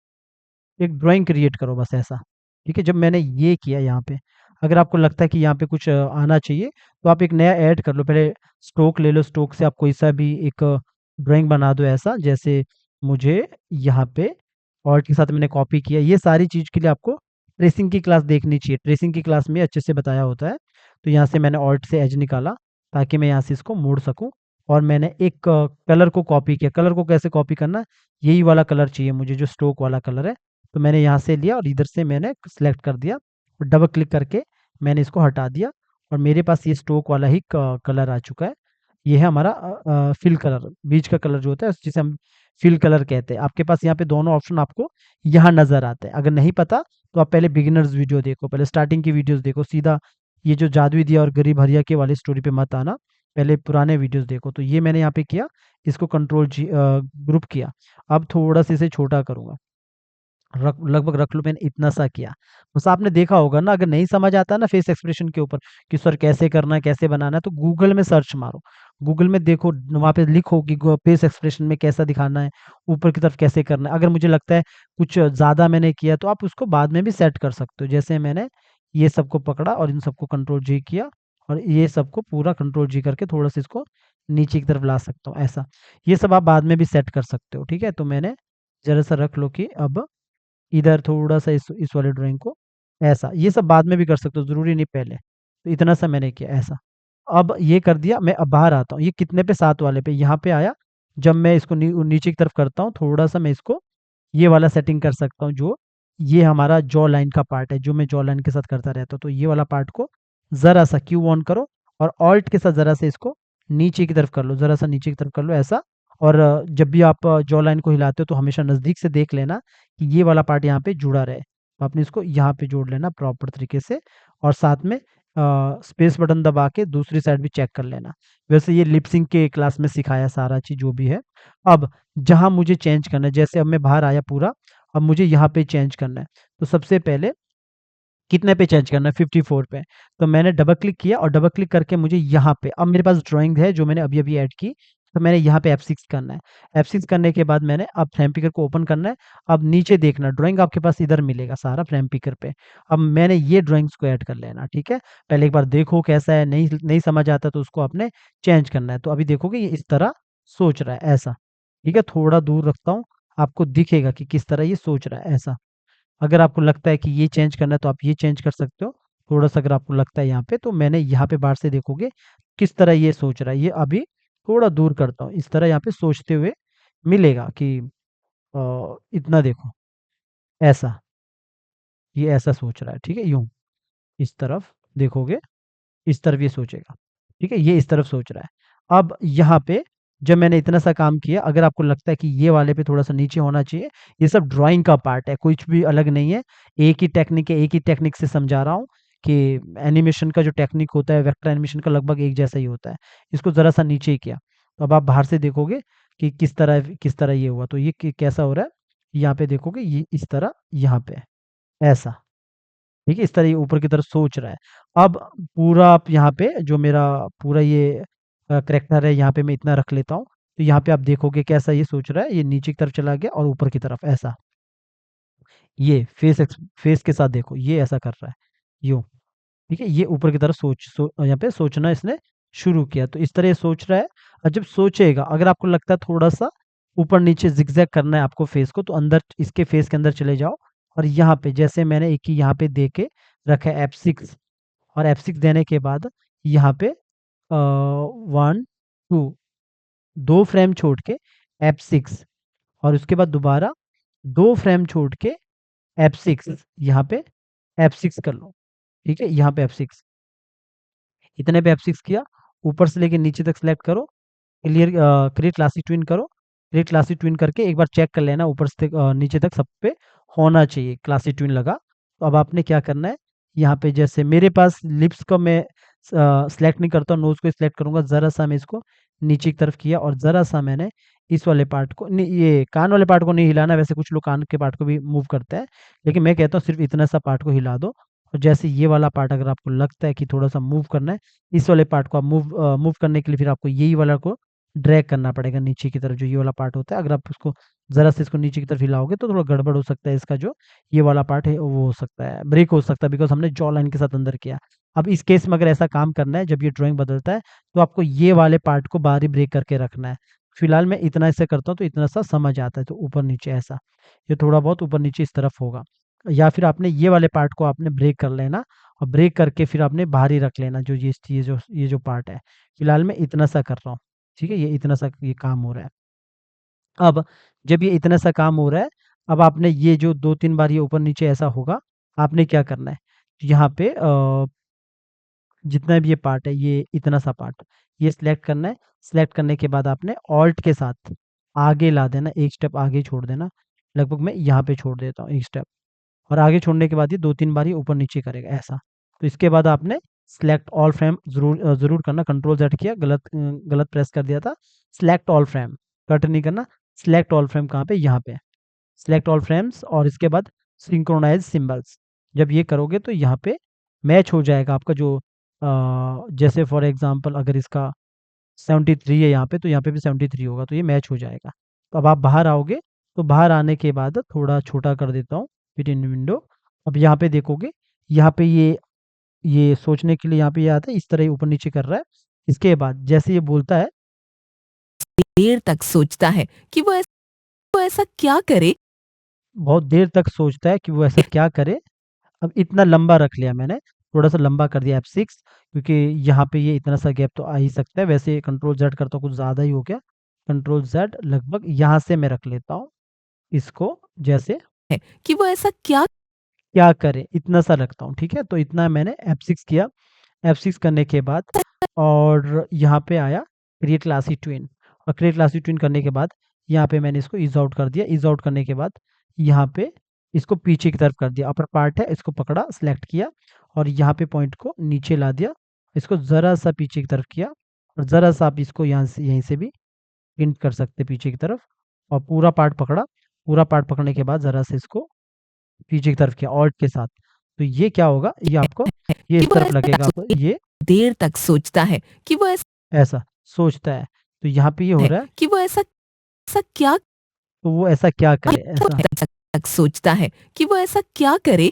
एक ड्राइंग क्रिएट करो बस ऐसा। ठीक है? जब मैंने ये किया यहाँ पे, अगर आपको लगता है कि यहाँ पे कुछ आना चाहिए, तो आप एक नया ऐड कर लो। पहले स्ट्रोक ले लो, स्ट्रोक से आप कोई-सा भी एक ड्राइंग बना दो ऐसा, जैसे मुझे यहाँ पे ऑल्ट के साथ मैंने कॉपी किया। ये सारी चीज़ के लिए आपको ट्रेसिंग की क्लास देखनी चाहिए। ट्रेसिंग की क्लास में अच्छे से बताया होता है। तो यहाँ से मैंने ऑल्ट से एज निकाला, ताकि मैं यहाँ से इसको मोड़ सकूँ, और मैंने एक कलर को कॉपी किया। कलर को कैसे कॉपी करना है? यही वाला कलर चाहिए मुझे, जो स्ट्रोक वाला कलर है। तो मैंने यहाँ से लिया और इधर से मैंने सेलेक्ट कर दिया, और डबल क्लिक करके मैंने इसको हटा दिया, और मेरे पास ये स्ट्रोक वाला ही कलर आ चुका है। ये है हमारा फिल कलर, बीच का कलर जो होता है जिसे हम फिल कलर कहते हैं। आपके पास यहाँ पे दोनों ऑप्शन आपको यहाँ नज़र आते हैं। अगर नहीं पता तो आप पहले बिगिनर्स वीडियो देखो, पहले स्टार्टिंग की वीडियोस देखो। सीधा ये जो जादुई दिया और गरीब हरिया के वाली स्टोरी पे मत आना, पहले पुराने वीडियोस देखो। तो ये मैंने यहाँ पे किया, इसको कंट्रोल जी ग्रुप किया। अब थोड़ा सा इसे छोटा करूँगा, लगभग रख लो, मैंने इतना सा किया। बस आपने देखा होगा ना, अगर नहीं समझ आता ना फेस एक्सप्रेशन के ऊपर कि सर कैसे करना है, कैसे बनाना है, तो गूगल में सर्च मारो। गूगल में देखो, वहाँ पे लिखो कि फेस एक्सप्रेशन में कैसा दिखाना है, ऊपर की तरफ कैसे करना है। अगर मुझे लगता है कुछ ज़्यादा मैंने किया, तो आप उसको बाद में भी सेट कर सकते हो। जैसे मैंने ये सबको पकड़ा और इन सबको कंट्रोल जी किया, और ये सबको पूरा कंट्रोल जी करके थोड़ा सा इसको नीचे की तरफ ला सकता हूँ, ऐसा। ये सब आप बाद में भी सेट कर सकते हो, ठीक है? तो मैंने ज़रा सा रख लो कि अब इधर थोड़ा-सा इस वाले ड्राइंग को ऐसा, ये सब बाद में भी कर सकते हो, ज़रूरी नहीं पहले। तो इतना सा मैंने किया ऐसा। अब ये कर दिया, मैं अब बाहर आता हूँ। ये कितने पे 7 वाले पे, यहाँ पे आया। जब मैं इसको नीचे की तरफ करता हूँ, थोड़ा-सा मैं इसको ये वाला सेटिंग कर सकता हूँ, जो ये हमारा जॉ लाइन का पार्ट है, जो मैं जॉ लाइन के साथ करता रहता हूँ। तो ये वाला पार्ट को ज़रा-सा क्यू ऑन करो, और ऑल्ट के साथ ज़रा-सा इसको नीचे की तरफ कर लो, ज़रा-सा नीचे की तरफ कर लो ऐसा। और जब भी आप जॉ लाइन को हिलाते हो, तो हमेशा नज़दीक से देख लेना कि ये वाला पार्ट यहाँ पे जुड़ा रहे। तो आपने इसको यहाँ पे जोड़ लेना प्रॉपर तरीके से, और साथ में स्पेस बटन दबा के दूसरी साइड भी चेक कर लेना। वैसे ये लिप सिंक के क्लास में सिखाया सारा चीज़ जो भी है। अब जहाँ मुझे चेंज करना है, जैसे अब मैं बाहर आया पूरा, अब मुझे यहाँ पे चेंज करना है। तो सबसे पहले कितने पे चेंज करना है? 54 पे। तो मैंने डबल क्लिक किया, और डबल क्लिक करके मुझे यहाँ पे, अब मेरे पास ड्राइंग है जो मैंने अभी-अभी ऐड की, तो मैंने यहाँ पे F6 करना है। F6 करने के बाद मैंने अब फ्रेम पिकर को ओपन करना है। अब नीचे देखना, ड्राइंग आपके पास इधर मिलेगा सारा फ्रेम पिकर पे। अब मैंने ये ड्राइंग्स को ऐड कर लेना, ठीक है? पहले एक बार देखो कैसा है, नहीं नहीं समझ आता तो उसको आपने चेंज करना है। तो अभी देखोगे ये इस तरह सोच रहा है, ऐसा। ठीक है? थोड़ा दूर रखता हूँ, आपको दिखेगा कि किस तरह ये सोच रहा है, ऐसा। अगर आपको लगता है कि ये चेंज करना है, तो आप ये चेंज कर सकते हो। थोड़ा-सा अगर आपको लगता है यहाँ पे, तो मैंने यहाँ पे बाहर से देखोगे किस तरह ये सोच रहा है। ये अभी थोड़ा दूर करता हूँ, इस तरह यहाँ पे सोचते हुए मिलेगा कि इतना देखो, ऐसा, ये ऐसा सोच रहा है, ठीक है? यूँ, इस तरफ देखोगे, इस तरफ ये सोचेगा, ठीक है? ये इस तरफ सोच रहा है। अब यहाँ पे जब मैंने इतना सा काम किया, अगर आपको लगता है कि ये वाले पे थोड़ा-सा नीचे होना चाहिए, ये सब ड्राइंग का पार्ट है, कुछ भी अलग नहीं है। एक ही टेक्निक है, एक ही टेक्निक से समझा रहा हूँ कि एनिमेशन का जो टेक्निक होता है, वेक्टर एनिमेशन का लगभग एक जैसा ही होता है। इसको ज़रा-सा नीचे ही किया, तो अब आप बाहर से देखोगे कि किस तरह ये हुआ। तो ये कैसा हो रहा है, यहाँ पे देखोगे ये इस तरह यहाँ पे, ऐसा। ठीक है? इस तरह ये ऊपर की तरफ सोच रहा है। अब पूरा आप यहाँ पे जो मेरा पूरा ये करैक्टर है, यहाँ पे मैं इतना रख लेता हूँ। तो यहाँ पे आप देखोगे कैसा ये सोच रहा है, ये नीचे की तरफ चला गया और ऊपर की तरफ ऐसा। ये फेस के साथ देखो, ये ऐसा कर रहा है, यूँ। ठीक है? ये ऊपर की तरफ यहाँ पे सोचना इसने शुरू किया। तो इस तरह ये सोच रहा है, और जब सोचेगा, अगर आपको लगता है थोड़ा-सा ऊपर-नीचे ज़िगज़ैग करना है आपको फेस को, तो अंदर इसके फेस के अंदर चले जाओ, और यहाँ पे जैसे मैंने एक ही यहाँ पे दे के रखा है F6, और F6 देने के बाद यहाँ पे 1, 2, 2 फ्रेम छोड़ के F6, और उसके बाद दोबारा 2 फ्रेम छोड़ के F6, यहाँ पे F6 कर लो, ठीक है? यहाँ पे F6, इतने पे F6 किया, ऊपर से लेके नीचे तक सेलेक्ट करो, क्रिएट क्लासिक ट्विन करो। क्रिएट क्लासिक ट्विन करके एक बार चेक कर लेना, ऊपर से नीचे तक सब पे होना चाहिए क्लासिक ट्विन लगा। तो अब आपने क्या करना है, यहाँ पे जैसे मेरे पास लिप्स को मैं सेलेक्ट नहीं करता हूँ, नोज़ को सेलेक्ट करूँगा, ज़रा-सा मैं इसको नीचे की तरफ किया, और ज़रा-सा मैंने इस वाले पार्ट को नहीं, ये कान वाले पार्ट को नहीं हिलाना, वैसे कुछ लोग कान के पार्ट को भी मूव करते हैं, लेकिन मैं कहता हूँ सिर्फ़ इतना सा पार्ट को हिला दो। और जैसे ये वाला पार्ट अगर आपको लगता है कि थोड़ा-सा मूव करना है, इस वाले पार्ट को आप मूव करने के लिए फिर आपको यही वाला को ड्रैग करना पड़ेगा नीचे की तरफ, जो ये वाला पार्ट होता है। अगर आप उसको ज़रा से इसको नीचे की तरफ हिलाओगे तो थोड़ा गड़बड़ हो सकता है, इसका जो ये वाला पार्ट है वो हो सकता है, ब्रेक हो सकता है, बिकॉज़ हमने जॉ लाइन के साथ अंदर किया। अब इस केस में अगर ऐसा काम करना है, जब ये ड्राइंग बदलता है, तो आपको ये वाले पार्ट को बाहर ही ब्रेक करके रखना है। फिलहाल मैं इतना ऐसे करता हूँ तो इतना सा समझ आता है, तो ऊपर-नीचे ऐसा। ये थोड़ा बहुत ऊपर-नीचे इस तरफ होगा, या फिर आपने ये वाले पार्ट को आपने ब्रेक कर लेना और ब्रेक करके फिर आपने बाहर ही रख लेना, जो ये जो पार्ट है। फिलहाल मैं इतना सा कर रहा हूँ, ठीक है? ये इतना सा ये काम हो रहा है। अब जब ये इतना सा काम हो रहा है, अब आपने ये जो 2-3 बार ये ऊपर-नीचे ऐसा होगा, आपने क्या करना है, यहाँ पे जितना भी ये पार्ट है, ये इतना सा पार्ट, ये सिलेक्ट करना है। सिलेक्ट करने के बाद आपने ऑल्ट के साथ आगे ला देना, 1 स्टेप आगे छोड़ देना। लगभग मैं यहाँ पे छोड़ देता हूँ 1 स्टेप, और आगे छोड़ने के बाद ये 2-3 बार ये ऊपर-नीचे करेगा ऐसा। तो इसके बाद आपने सिलेक्ट ऑल फ्रेम ज़रूर करना, कंट्रोल ज़ेड किया, गलत प्रेस कर दिया था। सिलेक्ट ऑल फ्रेम, कट नहीं करना। सिलेक्ट ऑल फ्रेम कहाँ पे? यहाँ पे। सिलेक्ट ऑल फ्रेम्स और इसके बाद सिंक्रोनाइज़ सिंबल्स। जब ये करोगे तो यहाँ पे मैच हो जाएगा आपका जो जैसे फॉर एग्ज़ाम्पल अगर इसका 73 है यहाँ पे, तो यहाँ पे भी 73 होगा, तो ये मैच हो जाएगा। तो अब आप बाहर आओगे, तो बाहर आने के बाद थोड़ा छोटा कर देता हूँ, फिट इन विंडो। अब यहाँ पे देखोगे, यहाँ पे ये सोचने के लिए यहाँ पे ये आता है, इस तरह ये ऊपर-नीचे कर रहा है। इसके बाद जैसे ये बोलता है, देर तक सोचता है कि वो ऐसा क्या करे। बहुत देर तक सोचता है कि वो ऐसा क्या करे। अब इतना लंबा रख लिया मैंने, थोड़ा-सा लंबा कर दिया F6, क्योंकि यहाँ पे ये इतना सा गैप तो आ ही सकता है। वैसे कंट्रोल ज़ेड करता हूँ, कुछ ज़्यादा ही हो गया। कंट्रोल ज़ेड लगभग यहाँ से मैं रख लेता हूँ, इसको जैसे है कि वो ऐसा क्या क्या करे, इतना सा रखता हूँ, ठीक है? तो इतना मैंने F6 किया। F6 करने के बाद और यहाँ पे आया क्रिएट क्लासी ट्विन, और क्रिएट क्लासी ट्विन करने के बाद यहाँ पे मैंने इसको ईज़ आउट कर दिया। ईज़ आउट करने के बाद यहाँ पे इसको पीछे की तरफ कर दिया। अपर पार्ट है, इसको पकड़ा, सेलेक्ट किया और यहाँ पे पॉइंट को नीचे ला दिया। इसको ज़रा-सा पीछे की तरफ किया और ज़रा-सा आप इसको यहाँ से यहीं से भी पिन कर सकते हैं पीछे की तरफ, और पूरा पार्ट पकड़ा। पूरा पार्ट पकड़ने के बाद ज़रा-सा इसको पीछे की तरफ किया ऑल्ट के साथ। तो ये क्या होगा, ये आपको है ये कि इस वो तरफ ऐसा लगेगा, आपको ये देर तक सोचता है कि वो ऐसा सोचता है। तो यहाँ पे ये हो रहा है, ऐसा ऐसा क्या तो वो ऐसा क्या करे, ऐसा, देर तक सोचता है कि वो ऐसा क्या करे।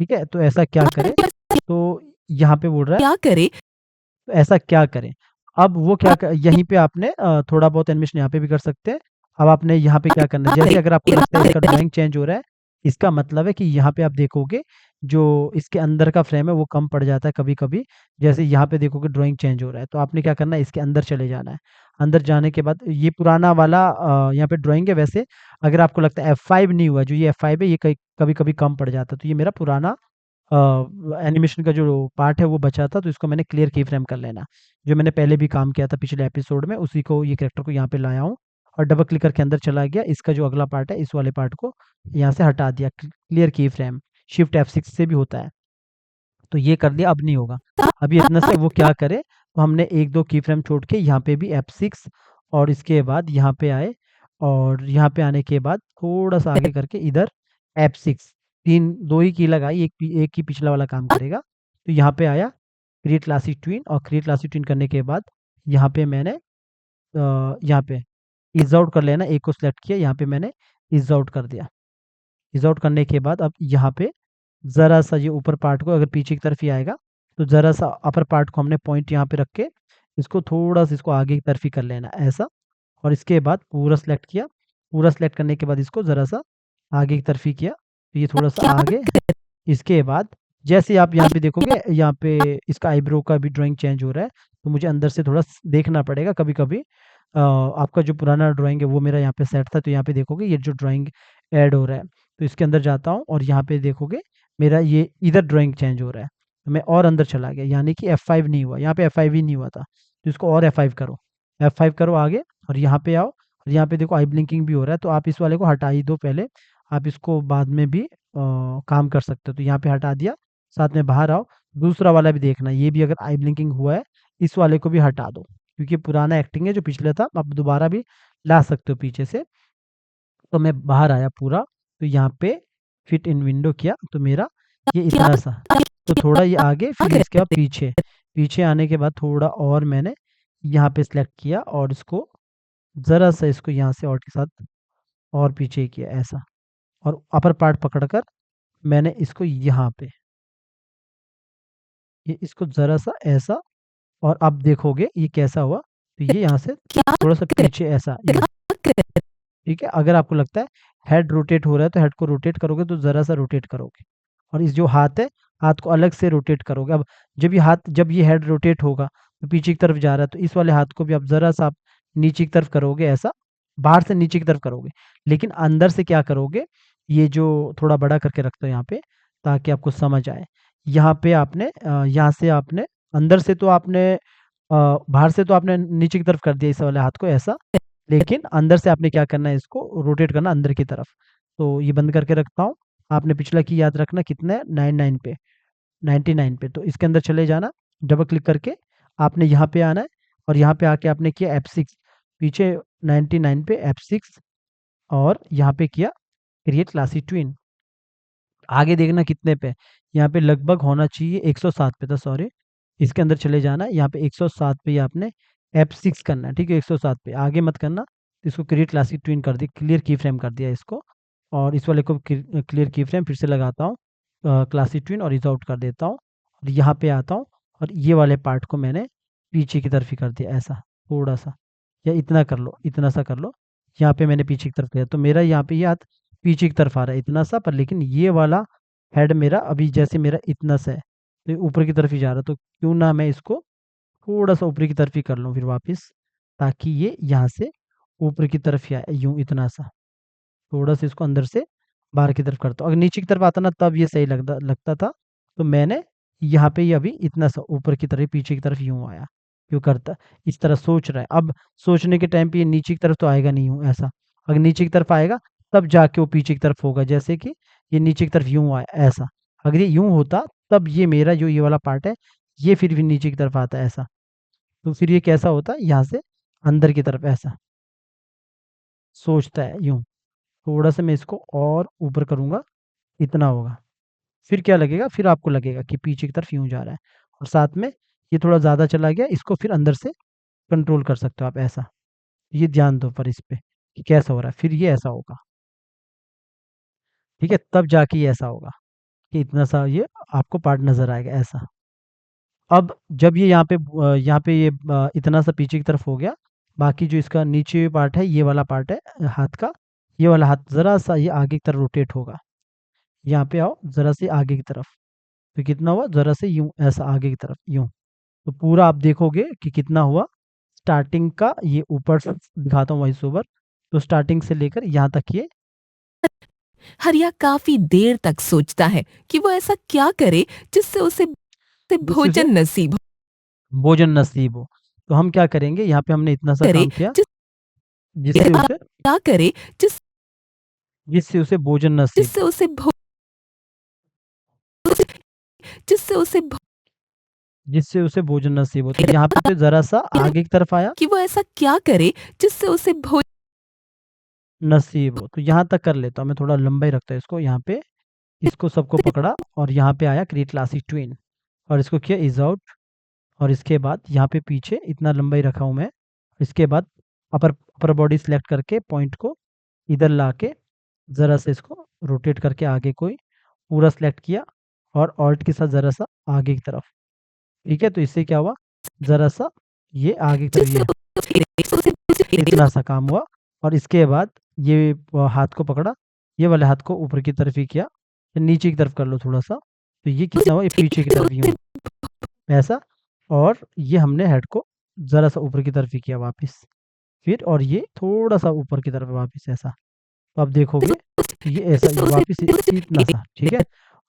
ठीक है? तो ऐसा क्या करे, तो यहाँ पे बोल रहा है, क्या करे। तो ऐसा क्या करे? अब वो क्या क यहीं पे आपने थोड़ा बहुत एनिमेशन यहाँ पे भी कर सकते हैं। अब आपने यहाँ पे क्या करना है, जैसे अगर आपको लगता है इसका ड्राइंग चेंज हो रहा है, इसका मतलब है कि यहाँ पे आप देखोगे, जो इसके अंदर का फ्रेम है वो कम पड़ जाता है कभी-कभी। जैसे यहाँ पे देखोगे ड्राइंग चेंज हो रहा है, तो आपने क्या करना है, इसके अंदर चले जाना है। अंदर जाने के बाद ये पुराना वाला यहाँ पे ड्राइंग है। वैसे अगर आपको लगता है F5 नहीं हुआ, जो ये F5 है, ये कई कभी-कभी कम पड़ जाता है। तो ये मेरा पुराना एनिमेशन का जो पार्ट है वो बचा था, तो इसको मैंने क्लियर की फ्रेम कर लेना। जो मैंने पहले भी काम किया था पिछले एपिसोड में, उसी को, ये कैरेक्टर को यहाँ पे लाया हूँ और डबल क्लिक करके अंदर चला गया। इसका जो अगला पार्ट है, इस वाले पार्ट को यहाँ से हटा दिया, क्लियर की फ्रेम, शिफ्ट F6 से भी होता है। तो ये कर दिया, अब नहीं होगा। अब ये इतना से वो क्या करे, तो हमने 1-2 की फ्रेम छोड़ के यहाँ पे भी F6 और इसके बाद यहाँ पे आए, और यहाँ पे आने के बाद थोड़ा-सा आगे करके इधर F6, 2 ही की लगाई, एक ही पिछला वाला काम करेगा। तो यहाँ पे आया क्रिएट क्लासी ट्विन, और क्रिएट क्लासी ट्विन करने के बाद यहाँ पे मैंने यहाँ पे ईज़ आउट कर लेना, एक को सिलेक्ट किया, यहाँ पे मैंने ईज़ आउट कर दिया। ईज़ आउट करने के बाद अब यहाँ पे ज़रा-सा ये ऊपर पार्ट को, अगर पीछे की तरफ ही आएगा, तो ज़रा-सा अपर पार्ट को हमने पॉइंट यहाँ पे रख के इसको थोड़ा-सा इसको आगे की तरफ ही कर लेना, ऐसा। और इसके बाद पूरा सेलेक्ट किया। पूरा सेलेक्ट करने के बाद इसको ज़रा-सा आगे की तरफ ही किया, तो ये थोड़ा-सा आगे। इसके बाद जैसे आप यहाँ पे देखोगे, यहाँ पे इसका आईब्रो का भी ड्राइंग चेंज हो रहा है, तो मुझे अंदर से थोड़ा देखना पड़ेगा कभी-कभी। आपका जो पुराना ड्राइंग है वो मेरा यहाँ पे सेट था, तो यहाँ पे देखोगे ये जो ड्राइंग ऐड हो रहा है, तो इसके अंदर जाता हूँ और यहाँ पे देखोगे मेरा ये इधर ड्राइंग चेंज हो रहा है। तो मैं और अंदर चला गया, यानी कि F5 नहीं हुआ, यहाँ पे F5 ही नहीं हुआ था, तो इसको और F5 करो आगे, और यहाँ पे आओ, और यहाँ पे देखो आई ब्लिंकिंग भी हो रहा है, तो आप इस वाले को हटा ही दो पहले। आप इसको बाद में भी काम कर सकते हो, तो यहाँ पे हटा दिया। साथ में बाहर आओ, दूसरा वाला भी देखना, ये भी अगर आई ब्लिंकिंग हुआ है, इस वाले को भी हटा दो, क्योंकि पुराना एक्टिंग है जो पिछले था, आप दोबारा भी ला सकते हो पीछे से। तो मैं बाहर आया पूरा, तो यहाँ पे फिट इन विंडो किया, तो मेरा ये क्या इतना सा, तो थोड़ा ये आगे, फिर इसके बाद पीछे। पीछे आने के बाद थोड़ा और मैंने यहाँ पे सिलेक्ट किया और इसको ज़रा सा इसको यहाँ से ऑल्ट के साथ और पीछे किया ऐसा, और अपर पार्ट पकड़कर मैंने इसको यहाँ पे ये इसको ज़रा सा ऐसा, और अब देखोगे ये कैसा हुआ, तो ये यहाँ से क्या थोड़ा सा कर पीछे ऐसा यूँ, कर ठीक है? अगर आपको लगता है हेड रोटेट हो रहा है तो हेड को रोटेट करोगे तो ज़रा सा रोटेट करोगे, और इस जो हाथ है, हाथ को अलग से रोटेट करोगे। अब जब ये हेड रोटेट होगा तो पीछे की तरफ जा रहा है, तो इस वाले हाथ को भी आप ज़रा सा आप नीचे की तरफ करोगे ऐसा, बाहर से नीचे की तरफ करोगे। लेकिन अंदर से क्या करोगे, ये जो थोड़ा बड़ा करके रखता हूँ यहाँ पे ताकि आपको समझ आए। यहाँ पे आपने यहाँ से आपने अंदर से तो आपने बाहर से तो आपने नीचे की तरफ कर दिया इस वाले हाथ को ऐसा, लेकिन अंदर से आपने क्या करना है, इसको रोटेट करना अंदर की तरफ। तो ये बंद करके रखता हूँ। आपने पिछला की याद रखना कितना है, 99 पे, 99 पे। तो इसके अंदर चले जाना, डबल क्लिक करके आपने यहाँ पे आना है, और यहाँ पे आके आपने किया F6, पीछे 99 पे F6, और यहाँ पे किया क्रिएट क्लासी ट्विन। आगे देखना कितने पे, यहाँ पे लगभग होना चाहिए 107 पे था, सॉरी। इसके अंदर चले जाना है, यहाँ पे 107 पे ही आपने F6 करना है, ठीक है? 107 पे आगे मत करना। तो इसको क्रिएट क्लासिक ट्विन कर दी, क्लियर की फ्रेम कर दिया इसको, और इस वाले को क्लियर की फ्रेम फिर से लगाता हूँ, क्लासिक ट्विन, और इज आउट कर देता हूँ, और यहाँ पे आता हूँ, और ये वाले पार्ट को मैंने पीछे की तरफ ही कर दिया ऐसा, थोड़ा सा, या इतना कर लो, इतना सा कर लो। यहाँ पे मैंने पीछे की तरफ किया, तो मेरा यहाँ पे ये हाथ पीछे की तरफ आ रहा है इतना सा, पर लेकिन ये वाला हेड मेरा अभी जैसे मेरा इतना सा है, तो ये ऊपर की तरफ ही जा रहा है, तो क्यों ना मैं इसको थोड़ा सा ऊपर की तरफ ही कर लूँ फिर वापस, ताकि ये यहाँ से ऊपर की तरफ ही आए, यूँ इतना सा। थोड़ा सा इसको अंदर से बाहर की तरफ करता हूँ। अगर नीचे की तरफ आता ना तब ये सही लगता लगता था, तो मैंने यहाँ पे ये अभी इतना सा ऊपर की तरफ, पीछे की तरफ यूँ आया, क्यों करता इस तरह सोच रहा है। अब सोचने के टाइम पे ये नीचे की तरफ तो आएगा नहीं, यूँ ऐसा। अगर नीचे की तरफ आएगा तब जाके वो पीछे की तरफ होगा, जैसे कि ये नीचे की तरफ यूँ आया ऐसा। अगर ये यूँ होता तब ये मेरा जो ये वाला पार्ट है, ये फिर भी नीचे की तरफ आता है ऐसा। तो फिर ये कैसा होता है, यहाँ से अंदर की तरफ ऐसा सोचता है यूँ। थोड़ा सा मैं इसको और ऊपर करूँगा, इतना होगा। फिर क्या लगेगा, फिर आपको लगेगा कि पीछे की तरफ यूँ जा रहा है, और साथ में ये थोड़ा ज़्यादा चला गया, इसको फिर अंदर से कंट्रोल कर सकते हो आप ऐसा। ये ध्यान दो पर इस पे कि कैसा हो रहा है, फिर ये ऐसा होगा, ठीक है? तब जाके ये ऐसा होगा कि इतना सा ये आपको पार्ट नज़र आएगा ऐसा। अब जब ये यहाँ पे ये इतना सा पीछे की तरफ हो गया, बाकी जो इसका नीचे पार्ट है, ये वाला पार्ट है हाथ का, ये वाला हाथ ज़रा-सा ये आगे की तरफ रोटेट होगा। यहाँ पे आओ ज़रा से आगे की तरफ, तो कितना हुआ, ज़रा से यूँ ऐसा आगे की तरफ यूँ। तो पूरा आप देखोगे कि कितना हुआ। स्टार्टिंग का ये ऊपर से दिखाता हूँ वॉइस ओवर, तो स्टार्टिंग से लेकर यहाँ तक ये हरिया काफी देर तक सोचता है कि वो ऐसा क्या करे जिससे उसे जिससे उसे भोजन नसीब भोजन नसीब हो। तो हम क्या करेंगे, यहाँ पे हमने इतना सा करे, काम किया जिससे उसे क्या करे जिस जिससे उसे भोजन नसीब जिससे हो। उसे भो, जिससे उसे भो, जिससे उसे भोजन नसीब हो। तो यहाँ पे ज़रा-सा आगे की तरफ आया, कि वो ऐसा क्या करे जिससे उसे भोजन नसीब हो। तो यहाँ तक कर लेता हूँ, मैं थोड़ा लंबा ही रखता हूँ इसको यहाँ पे। इसको सबको पकड़ा और यहाँ पे आया क्रिएट क्लासिक ट्विन, और इसको किया इज़ आउट, और इसके बाद यहाँ पे पीछे इतना लंबा ही रखा हूँ मैं। इसके बाद अपर अपर बॉडी सिलेक्ट करके पॉइंट को इधर लाके ज़रा सा इसको रोटेट करके आगे कोई पूरा सिलेक्ट किया, और ऑल्ट के साथ ज़रा सा आगे की तरफ, ठीक है? तो इससे क्या हुआ, ज़रा सा ये आगे की तरफ जिससे ये उसे इतना सा काम हुआ, और इसके बाद ये हाथ को पकड़ा, ये वाले हाथ को ऊपर की तरफ ही किया, फिर नीचे की तरफ कर लो थोड़ा सा, तो ये कितना हुआ, ये पीछे की तरफ यूँ ऐसा, और ये हमने हेड को ज़रा सा ऊपर की तरफ ही किया वापस, फिर और ये थोड़ा सा ऊपर की तरफ वापस ऐसा। तो आप देखोगे तो ये ऐसा ये वापस इतना सा, ठीक है?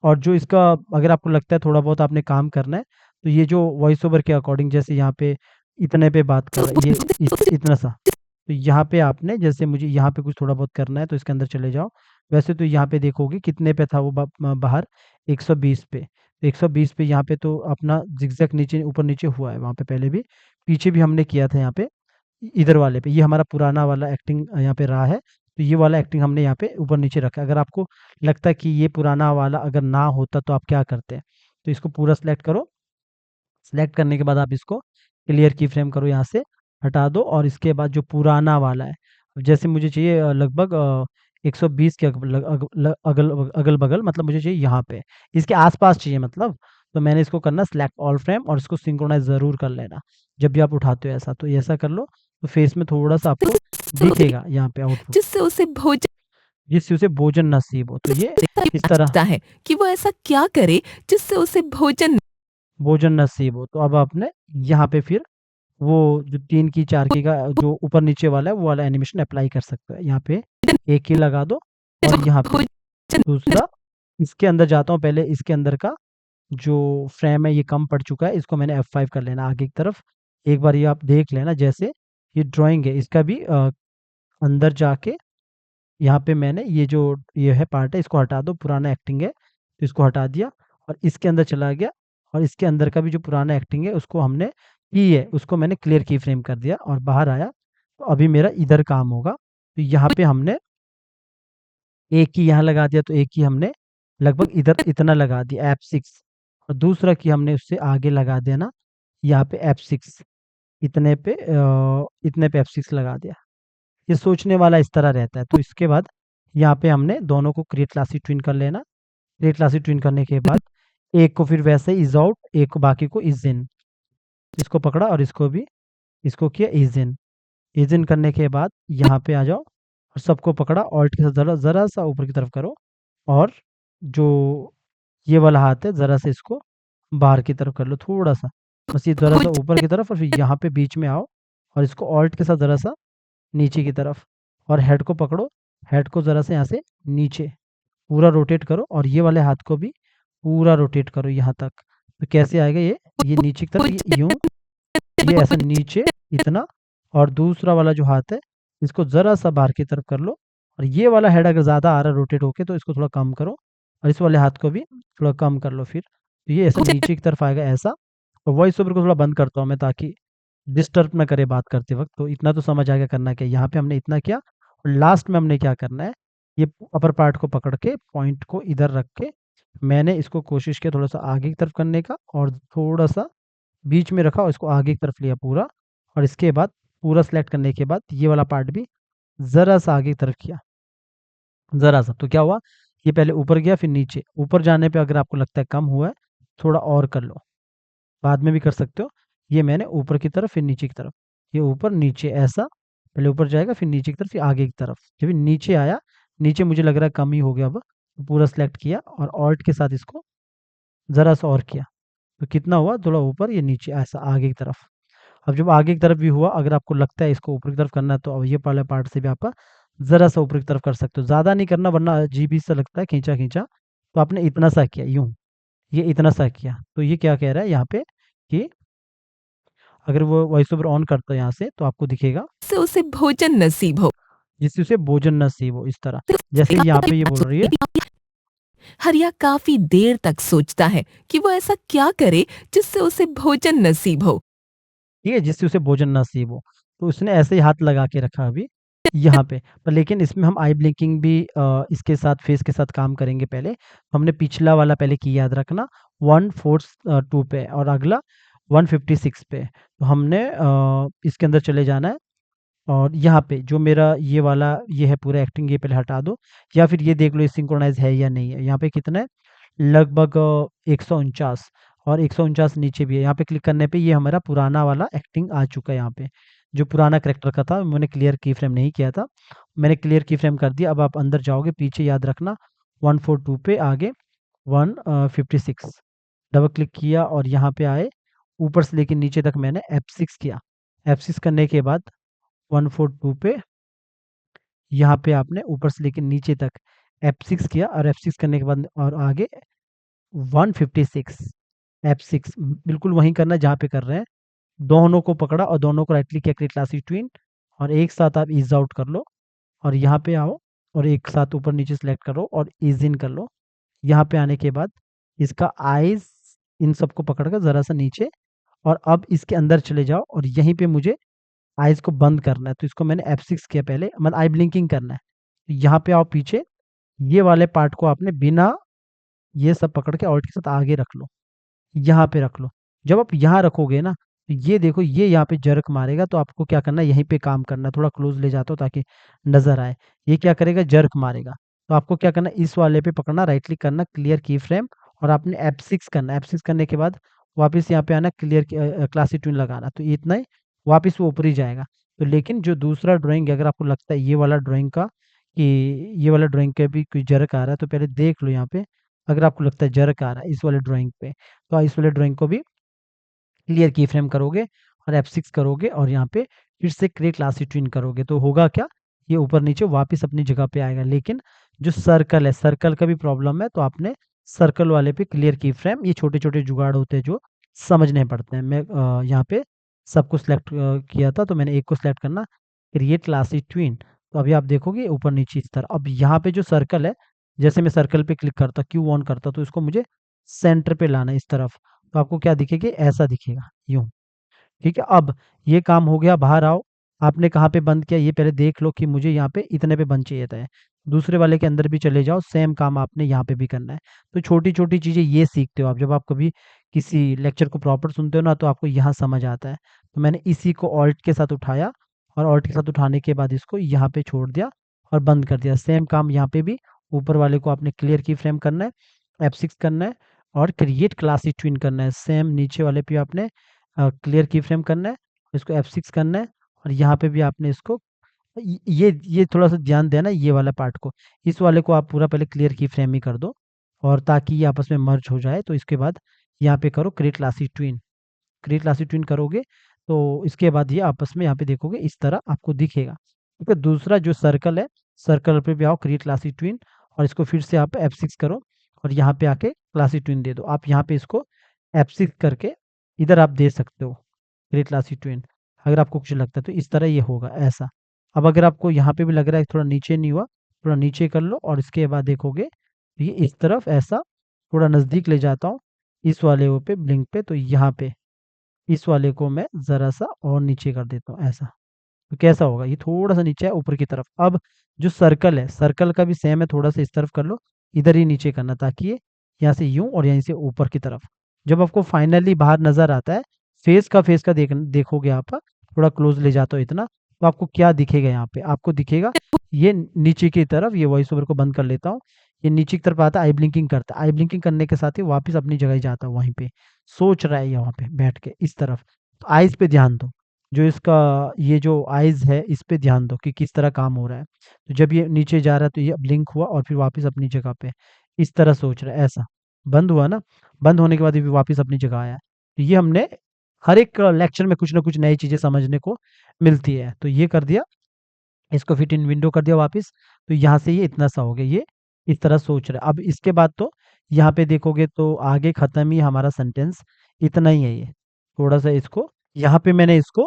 और जो इसका अगर आपको लगता है थोड़ा बहुत आपने काम करना है, तो ये जो वॉइस ओवर के अकॉर्डिंग जैसे यहाँ पे इतने पे बात कर रहा है, ये इतना सा, तो यहाँ पे आपने जैसे मुझे यहाँ पे कुछ थोड़ा बहुत करना है तो इसके अंदर चले जाओ। वैसे तो यहाँ पे देखोगे कितने पे था वो बाहर 120 पे। तो 120 पे यहाँ पे तो अपना ज़िगज़ैग नीचे ऊपर-नीचे हुआ है वहाँ पे पहले भी। पीछे भी हमने किया था यहाँ पे, इधर वाले पे। ये हमारा पुराना वाला एक्टिंग यहाँ पे रहा है। तो ये वाला एक्टिंग हमने यहाँ पे ऊपर-नीचे रखा है। अगर आपको लगता है कि ये पुराना वाला अगर ना होता तो आप क्या करते? तो इसको पूरा सिलेक्ट करो। सिलेक्ट करने के बाद आप इसको क्लियर की फ्रेम करो, यहाँ से हटा दो और इसके बाद जो पुराना वाला है, जैसे मुझे चाहिए लगभग 120 के अगल बगल, मतलब मुझे चाहिए यहाँ पे, इसके आसपास चाहिए मतलब। तो मैंने इसको करना सिलेक्ट ऑल फ्रेम और इसको सिंक्रोनाइज जरूर कर लेना जब भी आप उठाते हो ऐसा। तो ऐसा कर लो तो फेस में थोड़ा सा आपको दिखेगा यहाँ पे आउटपुट, जिससे उसे भोजन जिससे उसे भोजन नसीब हो। तो ये इस तरह सोचता है कि वो ऐसा क्या करे जिससे उसे भोजन भोजन नसीब हो। तो अब आपने यहाँ पे फिर वो जो 3 की 4 की का जो ऊपर नीचे वाला है वो वाला एनिमेशन अप्लाई कर सकते हो। यहाँ पे एक ही लगा दो और यहाँ पे भोजन दूसरा, इसके अंदर जाता हूँ पहले, इसके अंदर का जो फ्रेम है ये कम पड़ चुका है, इसको मैंने F5 कर लेना आगे की तरफ। एक बार ये आप देख लेना, जैसे ये ड्राइंग है इसका भी अंदर जाके यहाँ पे मैंने ये है पार्ट है, इसको हटा दो, पुराना एक्टिंग है तो इसको हटा दिया और इसके अंदर चला गया। और इसके अंदर का भी जो पुराना एक्टिंग है उसको हमने की है, उसको मैंने क्लियर की फ्रेम कर दिया और बाहर आया। तो अभी मेरा इधर काम होगा। तो यहाँ पे हमने एक की यहाँ लगा दिया, तो एक की हमने लगभग इधर इतना लगा दिया F6, और दूसरा की हमने उससे आगे लगा दिया ना, यहाँ पे F6, इतने पे F6 लगा दिया। ये सोचने वाला इस तरह रहता है। तो इसके बाद यहाँ पे हमने दोनों को क्रिएट क्लासी ट्विन कर लेना। क्रिएट क्लासी ट्विन करने के बाद एक को फिर वैसे इज आउट, एक को बाकी को इज इन, इसको पकड़ा और इसको भी इसको किया इज इन। इज इन करने के बाद यहाँ पे आ जाओ और सबको पकड़ा, ऑल्ट के साथ जरा जरा सा ऊपर की तरफ करो और जो ये वाला हाथ है जरा से इसको बाहर की तरफ कर लो थोड़ा सा, बस ये जरा सा ऊपर की तरफ, और फिर यहाँ पे बीच में आओ और इसको ऑल्ट के साथ जरा सा नीचे की तरफ, और हेड को पकड़ो, हेड को ज़रा से यहाँ से नीचे पूरा रोटेट करो और ये वाले हाथ को भी पूरा रोटेट करो यहाँ तक। तो कैसे आएगा ये नीचे की तरफ, ये यूं, ये ऐसा नीचे इतना, और दूसरा वाला जो हाथ है इसको ज़रा सा बाहर की तरफ कर लो, और ये वाला हेड अगर ज़्यादा आ रहा है रोटेट होके तो इसको थोड़ा कम करो, और इस वाले हाथ को भी थोड़ा कम कर लो फिर। तो ये ऐसा नीचे की तरफ आएगा ऐसा। और वॉइस ओवर को थोड़ा बंद करता हूँ मैं ताकि डिस्टर्ब ना करे बात करते वक्त। तो इतना तो समझ आएगा करना क्या, यहाँ पे हमने इतना किया और लास्ट में हमने क्या करना है, ये अपर पार्ट को पकड़ के पॉइंट को इधर रख के मैंने इसको कोशिश किया थोड़ा सा आगे की तरफ करने का, और थोड़ा सा बीच में रखा और इसको आगे की तरफ लिया पूरा, और इसके बाद पूरा सेलेक्ट करने के बाद ये वाला पार्ट भी ज़रा सा आगे की तरफ किया, ज़रा सा। तो क्या हुआ, ये पहले ऊपर गया फिर नीचे, ऊपर जाने पे अगर आपको लगता है कम हुआ है थोड़ा और कर लो, बाद में भी कर सकते हो। ये मैंने ऊपर की तरफ फिर नीचे की तरफ, ये ऊपर नीचे ऐसा, पहले ऊपर जाएगा फिर नीचे की तरफ फिर आगे की तरफ। जब ये नीचे आया, नीचे मुझे लग रहा है कम ही हो गया, अब तो पूरा सेलेक्ट किया और ऑल्ट के साथ इसको ज़रा सा और किया, तो कितना हुआ, थोड़ा ऊपर ये नीचे ऐसा आगे की तरफ। अब जब आगे की तरफ भी हुआ, अगर आपको लगता है इसको ऊपर की तरफ करना है तो अब ये वाले पार्ट से भी आप ज़रा सा ऊपर की तरफ कर सकते हो, ज़्यादा नहीं करना वरना अजीब ही सा लगता है खींचा खींचा। तो आपने इतना सा किया यूं, ये इतना सा किया। तो ये क्या कह रहा है यहाँ पे कि अगर वो वॉइस ओवर ऑन करता है यहाँ से तो आपको दिखेगा से उसे भोजन नसीब हो। जिससे उसे भोजन नसीब हो, इस तरह। जैसे यहाँ पे ये बोल रही है, हरिया काफी देर तक सोचता है कि वो ऐसा क्या करे जिससे उसे भोजन नसीब हो। ठीक है, जिससे उसे भोजन नसीब हो। तो उसने ऐसे ही हाथ लगा के रखा अभी यहाँ पे, पर लेकिन इसमें हम आई ब्लिंकिंग भी इसके साथ फेस के साथ काम करेंगे। पहले हमने पिछला वाला पहले की याद रखना 142 पे और अगला 156 पे। तो हमने इसके अंदर चले जाना है और यहाँ पे जो मेरा ये वाला ये है पूरा एक्टिंग, ये पहले हटा दो, या फिर ये देख लो ये सिंक्रोनाइज है या नहीं है। यहाँ पे कितना है, लगभग 149, और 149 नीचे भी है। यहाँ पे क्लिक करने पे ये हमारा पुराना वाला एक्टिंग आ चुका है। यहाँ पे जो पुराना करेक्टर का था मैंने क्लियर की फ्रेम नहीं किया था, मैंने क्लियर की फ्रेम कर दिया। अब आप अंदर जाओगे पीछे याद रखना 142 पे आगे 156 डबल क्लिक किया और यहाँ पे आए ऊपर से लेके नीचे तक मैंने F6 किया। F6 करने के बाद 142 पे यहाँ पे आपने ऊपर से लेके नीचे तक F6 किया, और F6 करने के बाद और आगे 156 F6 बिल्कुल वहीं करना है जहाँ पे कर रहे हैं। दोनों को पकड़ा और दोनों को राइट क्लिक किया, क्रिएट क्लासिक ट्विन, और एक साथ आप ईज आउट कर लो और यहाँ पे आओ और एक साथ ऊपर नीचे सेलेक्ट करो और ईज इन कर लो। यहाँ पे आने के बाद इसका आईज इन सबको पकड़कर ज़रा सा नीचे, और अब इसके अंदर चले जाओ और यहीं पे मुझे आईज को बंद करना है। तो इसको मैंने F6 किया पहले, मतलब आई ब्लिंकिंग करना है। तो यहाँ पे आओ पीछे, ये वाले पार्ट को आपने बिना ये सब पकड़ के ऑल्ट के साथ आगे रख लो, यहाँ पे रख लो। जब आप यहाँ रखोगे ना तो ये देखो ये यहाँ पे जर्क मारेगा, तो आपको क्या करना है, यहीं पे काम करना है। थोड़ा क्लोज ले जाता हूँ ताकि नज़र आए। ये क्या करेगा, जर्क मारेगा। तो आपको क्या करना है, इस वाले पे पकड़ना, राइट क्लिक करना, क्लियर की फ्रेम, और आपने F6 करना है। F6 करने के बाद वापस यहाँ पे आना, क्लियर क्लासिक ट्यून लगाना। तो इतना ही, वापस वो ऊपर ही जाएगा। तो लेकिन जो दूसरा ड्राइंग, अगर आपको लगता है ये वाला ड्राइंग का, कि ये वाला ड्राइंग का भी कोई जर्क आ रहा है, तो पहले देख लो यहाँ पे। अगर आपको लगता है जर्क आ रहा है इस वाले ड्राइंग पे, तो आप इस वाले ड्राइंग को भी क्लियर की फ्रेम करोगे और F6 करोगे, और यहाँ पे फिर से क्रिएट क्लासिक ट्विन करोगे, तो होगा क्या, ये ऊपर नीचे वापस अपनी जगह पे आएगा। लेकिन जो सर्कल है, सर्कल का भी प्रॉब्लम है, तो आपने सर्कल वाले पे क्लियर की फ्रेम, ये छोटे छोटे जुगाड़ होते हैं जो समझने पड़ते हैं। मैं यहाँ पे सबको सिलेक्ट किया था, तो मैंने एक को सिलेक्ट करना, क्रिएट क्लासिक ट्विन। तो अभी आप देखोगे ऊपर नीचे इस तरह। अब यहाँ पे जो सर्कल है, जैसे मैं सर्कल पे क्लिक करता, क्यू ऑन करता, तो इसको मुझे सेंटर पे लाना है इस तरफ। तो आपको क्या दिखेगा, ऐसा दिखेगा, यूं। ठीक है, अब ये काम हो गया। बाहर आओ, आपने कहाँ पे बंद किया ये पहले देख लो, कि मुझे यहाँ पे इतने पे बंद चाहिए था। दूसरे वाले के अंदर भी चले जाओ, सेम काम आपने यहाँ पे भी करना है। तो छोटी छोटी चीज़ें ये सीखते हो आप, जब आप कभी किसी लेक्चर को प्रॉपर सुनते हो ना, तो आपको यहाँ समझ आता है। तो मैंने इसी को ऑल्ट के साथ उठाया, और ऑल्ट के साथ उठाने के बाद इसको यहाँ पे छोड़ दिया और बंद कर दिया। सेम काम यहाँ पे भी, ऊपर वाले को आपने क्लियर की फ्रेम करना है, F6 करना है, और क्रिएट क्लासिक ट्विन करना है। सेम नीचे वाले पे आपने क्लियर की फ्रेम करना है, इसको F6 करना है, और यहाँ पे भी आपने इसको ये थोड़ा सा ध्यान देना ये वाला पार्ट को। इस वाले को आप पूरा पहले क्लियर की फ्रेम ही कर दो, और ताकि ये आपस में मर्ज हो जाए। तो इसके बाद यहाँ पे करो create classic twin. Create classic twin करोगे, तो इसके बाद ये आपस में यहाँ पे देखोगे इस तरह आपको दिखेगा। ठीक है, दूसरा जो सर्कल है, सर्कल पे भी आओ, क्रिएट क्लासिक ट्विन, और इसको फिर से आप F6 करो, और यहाँ पे आके क्लासिक ट्विन दे दो। आप यहाँ पे इसको F6 करके इधर आप दे सकते हो क्रिएट क्लासिक ट्विन, अगर आपको कुछ लगता है तो इस तरह ये होगा ऐसा। अब अगर आपको यहाँ पे भी लग रहा है थोड़ा नीचे नहीं हुआ, थोड़ा नीचे कर लो, और इसके बाद देखोगे तो ये इस तरफ ऐसा, थोड़ा नज़दीक ले जाता हूँ इस वाले वो पे ब्लिंक पे, तो यहाँ पे इस वाले को मैं ज़रा सा और नीचे कर देता हूँ ऐसा। तो कैसा होगा, ये थोड़ा सा नीचे है ऊपर की तरफ। अब जो सर्कल है, सर्कल का भी सेम है, थोड़ा सा इस तरफ कर लो, इधर ही नीचे करना, ताकि ये यहाँ से यूं और यहीं से ऊपर की तरफ। जब आपको फाइनली बाहर नजर आता है, फेस का देखोगे आप, थोड़ा क्लोज ले जाता हो इतना, तो आपको क्या दिखेगा, यहाँ पे आपको दिखेगा ये नीचे की तरफ। ये वॉइस ओवर को बंद कर लेता हूँ। ये नीचे की तरफ आता है, आई ब्लिंकिंग करता है, आई ब्लिंकिंग करने के साथ ही वापस अपनी जगह ही जाता है, वहीं पे सोच रहा है, यहाँ पे बैठ के इस तरफ। तो आइज पे ध्यान दो, जो इसका ये जो आइज़ है इस पे ध्यान दो कि किस तरह काम हो रहा है। तो जब ये नीचे जा रहा है तो ये ब्लिंक हुआ, और फिर वापस अपनी जगह पे इस तरह सोच रहा है ऐसा। बंद हुआ ना, बंद होने के बाद ये भी वापस अपनी जगह आया। तो ये हमने हर एक लेक्चर में कुछ ना कुछ नई चीज़ें समझने को मिलती है। तो ये कर दिया, इसको फिट इन विंडो कर दिया वापस। तो यहाँ से ये इतना सा हो गया, ये इस तरह सोच रहा है। अब इसके बाद तो यहाँ पे देखोगे तो आगे खत्म ही हमारा सेंटेंस, इतना ही है ये। थोड़ा सा इसको यहाँ पे मैंने इसको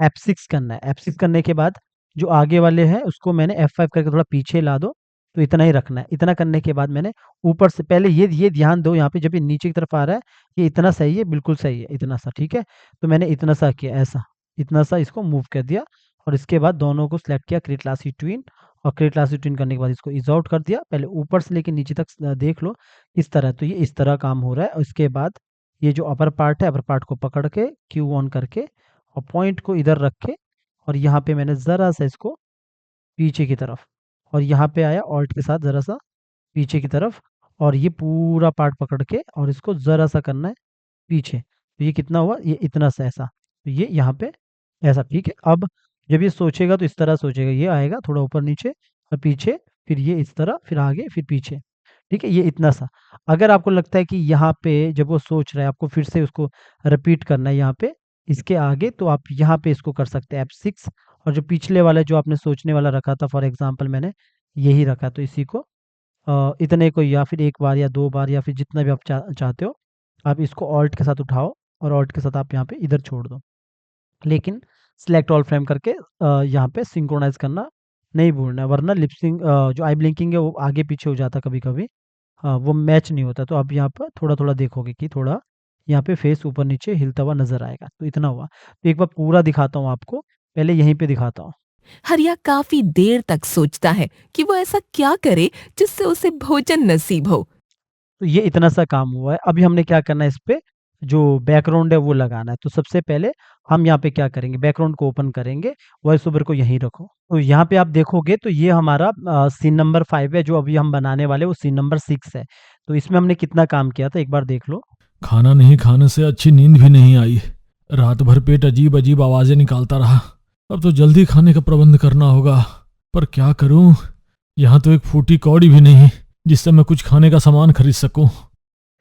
F6 करना है। F6 करने के बाद जो आगे वाले हैं उसको मैंने F5 करके थोड़ा पीछे ला दो, तो इतना ही रखना है। इतना करने के बाद मैंने ऊपर से पहले ये ध्यान दो, यहाँ पे जब ये नीचे की तरफ आ रहा है, ये इतना सही है, बिल्कुल सही है, इतना सा ठीक है। तो मैंने इतना सा किया ऐसा, इतना सा इसको मूव कर दिया, और इसके बाद दोनों को सिलेक्ट किया क्रिएट क्लासिक ट्विन, और क्रिएट क्लासिक ट्विन करने के बाद इसको इज आउट कर दिया। पहले ऊपर से लेके नीचे तक देख लो इस तरह। तो ये इस तरह काम हो रहा है। और इसके बाद ये जो अपर पार्ट है, अपर पार्ट को पकड़ के क्यू ऑन करके, और पॉइंट को इधर रख के, और यहाँ पे मैंने ज़रा सा इसको पीछे की तरफ, और यहाँ पे आया ऑल्ट के साथ ज़रा सा पीछे की तरफ, और ये पूरा पार्ट पकड़ के और इसको ज़रा सा करना है पीछे। तो ये कितना हुआ, ये इतना सा ऐसा। तो ये यहाँ पे ऐसा ठीक है। अब जब ये सोचेगा तो इस तरह सोचेगा, ये आएगा थोड़ा ऊपर नीचे और पीछे, फिर ये इस तरह, फिर आगे, फिर पीछे। ठीक है, ये इतना सा। अगर आपको लगता है कि यहाँ पे जब वो सोच रहा है आपको फिर से उसको रिपीट करना है यहाँ पे इसके आगे, तो आप यहाँ पे इसको कर सकते हैं F6। और जो पिछले वाला जो आपने सोचने वाला रखा था, फॉर एग्जांपल मैंने यही रखा, तो इसी को इतने को या फिर एक बार या दो बार या फिर जितना भी आप चाहते हो, आप इसको ऑल्ट के साथ उठाओ, और ऑल्ट के साथ आप यहाँ पे इधर छोड़ दो। लेकिन सिलेक्ट ऑल फ्रेम करके यहाँ पे सिंक्रोनाइज करना नहीं भूलना है, वरना लिपसिंग जो आई ब्लिंकिंग है वो आगे पीछे हो जाता कभी कभी, हाँ वो मैच नहीं होता। तो आप यहाँ पर थोड़ा थोड़ा देखोगे कि थोड़ा यहाँ पे फेस ऊपर नीचे हिलता हुआ नजर आएगा। तो इतना हुआ। तो एक बार पूरा दिखाता हूँ आपको, पहले यहीं पे दिखाता हूँ। हरिया काफी देर तक सोचता है कि वो ऐसा क्या करे जिससे उसे भोजन नसीब हो। तो ये इतना सा काम हुआ है। अभी हमने क्या करना है, इस पे जो बैकग्राउंड है वो लगाना है। तो सबसे पहले हम यहाँ पे क्या करेंगे, बैकग्राउंड को ओपन करेंगे, वॉइस ओवर को यहीं रखो। तो यहाँ पे आप देखोगे तो ये हमारा सीन नंबर 5 है, जो अभी हम बनाने वाले वो सीन नंबर 6 है। तो इसमें हमने कितना काम किया था एक बार देख लो। खाना नहीं खाने से अच्छी नींद भी नहीं आई। रात भर पेट अजीब अजीब आवाजें निकालता रहा। अब तो जल्दी खाने का प्रबंध करना होगा, पर क्या करूं? यहाँ तो एक फूटी कौड़ी भी नहीं जिससे मैं कुछ खाने का सामान खरीद सकूं।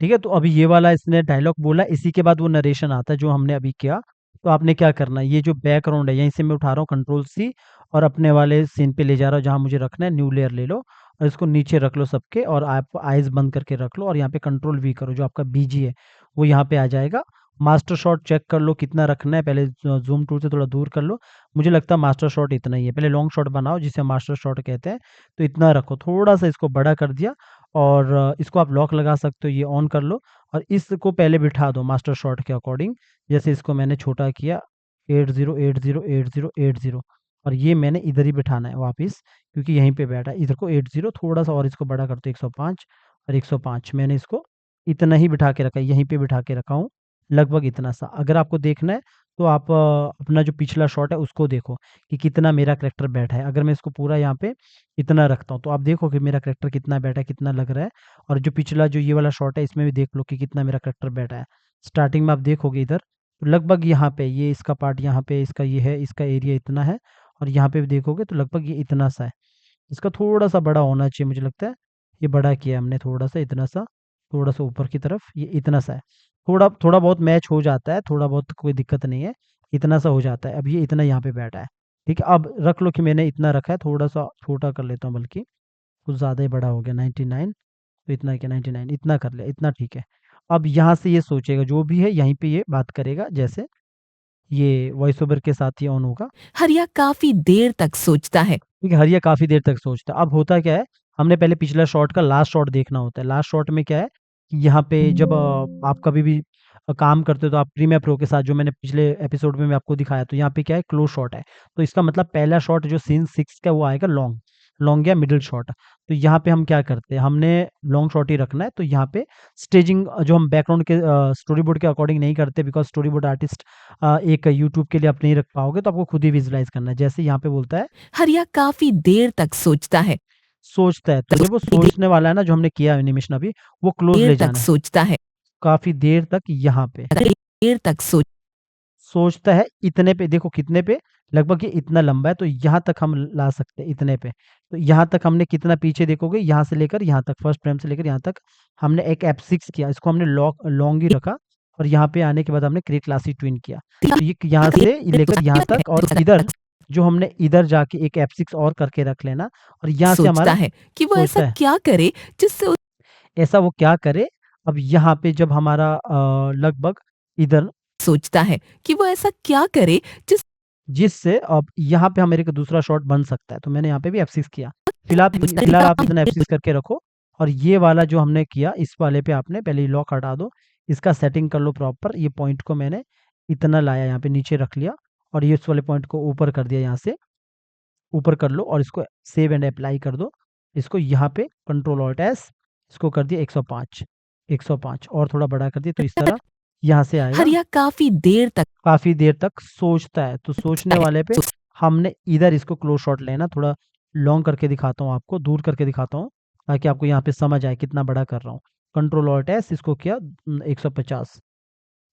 ठीक है, तो अभी ये वाला इसने डायलॉग बोला, इसी के बाद वो नरेशन आता है जो हमने अभी किया। तो आपने क्या करना है, ये जो बैकग्राउंड है यहीं से मैं उठा रहा हूँ कंट्रोल सी, और अपने वाले सीन पे ले जा रहा हूँ जहाँ मुझे रखना है। न्यू लेयर ले लो और इसको नीचे रख लो सबके, और आप आइज बंद करके रख लो, और यहाँ पे कंट्रोल वी करो, जो आपका बीजी है वो यहाँ पे आ जाएगा। मास्टर शॉट चेक कर लो कितना रखना है, पहले जूम टूल से थोड़ा दूर कर लो। मुझे लगता है मास्टर शॉट इतना ही है, पहले लॉन्ग शॉट बनाओ जिसे मास्टर शॉट कहते हैं। तो इतना रखो, थोड़ा सा इसको बड़ा कर दिया, और इसको आप लॉक लगा सकते हो, ये ऑन कर लो। और इसको पहले बिठा दो मास्टर शॉट के अकॉर्डिंग, जैसे इसको मैंने छोटा किया 80 80 80 80, और ये मैंने इधर ही बिठाना है वापस, क्योंकि यहीं पे बैठा है। इधर को 80, थोड़ा सा और इसको बड़ा करते 105, और 105 मैंने इसको इतना ही बिठा के रखा है, यहीं पे बिठा के रखा हूँ, लगभग इतना सा। अगर आपको देखना है तो आप अपना जो पिछला शॉट है उसको देखो कि कितना मेरा करेक्टर बैठा है। अगर मैं इसको पूरा यहाँ पे इतना रखता हूँ तो आप देखो कि मेरा करेक्टर कितना बैठा है, कितना लग रहा है। और जो पिछला जो ये वाला शॉट है इसमें भी देख लो कि कितना मेरा करेक्टर बैठा है। स्टार्टिंग में आप देखोगे इधर तो लगभग यहाँ पे ये इसका पार्ट यहाँ पे इसका ये है, इसका एरिया इतना है, और यहाँ पे भी देखोगे तो लगभग ये इतना सा है। इसका थोड़ा सा बड़ा होना चाहिए, मुझे लगता है ये बड़ा किया हमने थोड़ा सा, इतना सा, थोड़ा सा ऊपर की तरफ, ये इतना सा है। थोड़ा थोड़ा बहुत मैच हो जाता है, थोड़ा बहुत कोई दिक्कत नहीं है, इतना सा हो जाता है। अब ये इतना यहाँ पे बैठा है, ठीक है। अब रख लो कि मैंने इतना रखा है, थोड़ा सा छोटा कर लेता हूँ, बल्कि कुछ ज़्यादा ही बड़ा हो गया 99। तो इतना क्या 99 इतना कर लिया, इतना ठीक है। अब यहाँ से ये सोचेगा जो भी है, यहीं पे ये बात करेगा, जैसे ये वॉइस ओवर के साथ ही ऑन होगा। हरिया काफी देर तक सोचता है। क्योंकि हरिया काफ़ी देर तक सोचता है। अब होता क्या है, हमने पहले पिछला शॉट का लास्ट शॉट देखना होता है। लास्ट शॉट में क्या है कि यहाँ पे जब आप कभी भी काम करते हो तो आप प्रीमियर प्रो के साथ, जो मैंने पिछले एपिसोड में मैं आपको दिखाया, तो यहाँ पे क्या है क्लोज शॉट है। तो इसका मतलब पहला शॉट जो सीन 6 का वो आएगा लॉन्ग, लॉन्ग या मिडल शॉट। तो यहाँ पे हम क्या करते हैं, हमने लॉन्ग शॉट ही रखना है। तो यहाँ पे स्टेजिंग जो हम बैकग्राउंड के स्टोरी बोर्ड के अकॉर्डिंग नहीं करते, बिकॉज स्टोरी बोर्ड आर्टिस्ट एक यूट्यूब के लिए आप नहीं रख पाओगे, तो आपको खुद ही विजुलाइज करना है। जैसे यहाँ पे बोलता है हरिया काफी देर तक सोचता है। सोचता है, तो जब वो सोचने वाला है ना, जो हमने किया एनिमेशन अभी, वो क्लोज देर ले तक जाना है, सोचता है। काफी देर तक यहाँ पे देर तक सोचता है। इतने पे देखो कितने पे, लगभग ये इतना लंबा है, तो यहाँ तक हम ला सकते हैं इतने पे। तो यहाँ तक हमने कितना पीछे देखोगे, यहाँ से लेकर यहाँ तक, फर्स्ट फ्रेम से लेकर यहाँ तक हमने एक F6 किया, इसको हमने लॉन्ग ही रखा, और यहाँ पे आने के बाद हमने क्रिएट क्लासिक ट्विन किया। तो ये यहाँ से लेकर यहाँ तक, और इधर जो हमने इधर जाके एक F6 और करके रख लेना, और यहाँ से सोचता हमारा है कि वो सोचता ऐसा है क्या करे जिससे ऐसा वो क्या करे। अब यहाँ पे जब हमारा लगभग इधर, सोचता है कि वो ऐसा क्या करे जिससे अब यहाँ पे हमारे का दूसरा शॉट बन सकता है। तो मैंने यहाँ पे भी F6 किया। फिलहाल आप इतना F6 करके रखो, और ये वाला जो हमने किया इस वाले पे आपने पहले लॉक हटा दो, इसका सेटिंग कर लो प्रॉपर। ये पॉइंट को मैंने इतना लाया, यहाँ पे नीचे रख लिया, और ये इस वाले पॉइंट को ऊपर कर दिया, यहाँ से ऊपर कर लो, और इसको सेव एंड अप्लाई कर दो। इसको यहाँ पे कंट्रोल ऑल्ट एस, इसको कर दिया 105, 105 और थोड़ा बड़ा कर दिया, तो इस तरह यहाँ से आएगा। हरिया काफी देर तक सोचता है, तो सोचने वाले पे हमने इधर इसको क्लोज शॉट लेना, थोड़ा लॉन्ग करके दिखाता हूँ आपको, दूर करके दिखाता हूँ, ताकि आपको यहाँ पे समझ आए कितना बड़ा कर रहा हूँ। कंट्रोल ऑल्ट एस, इसको किया 150,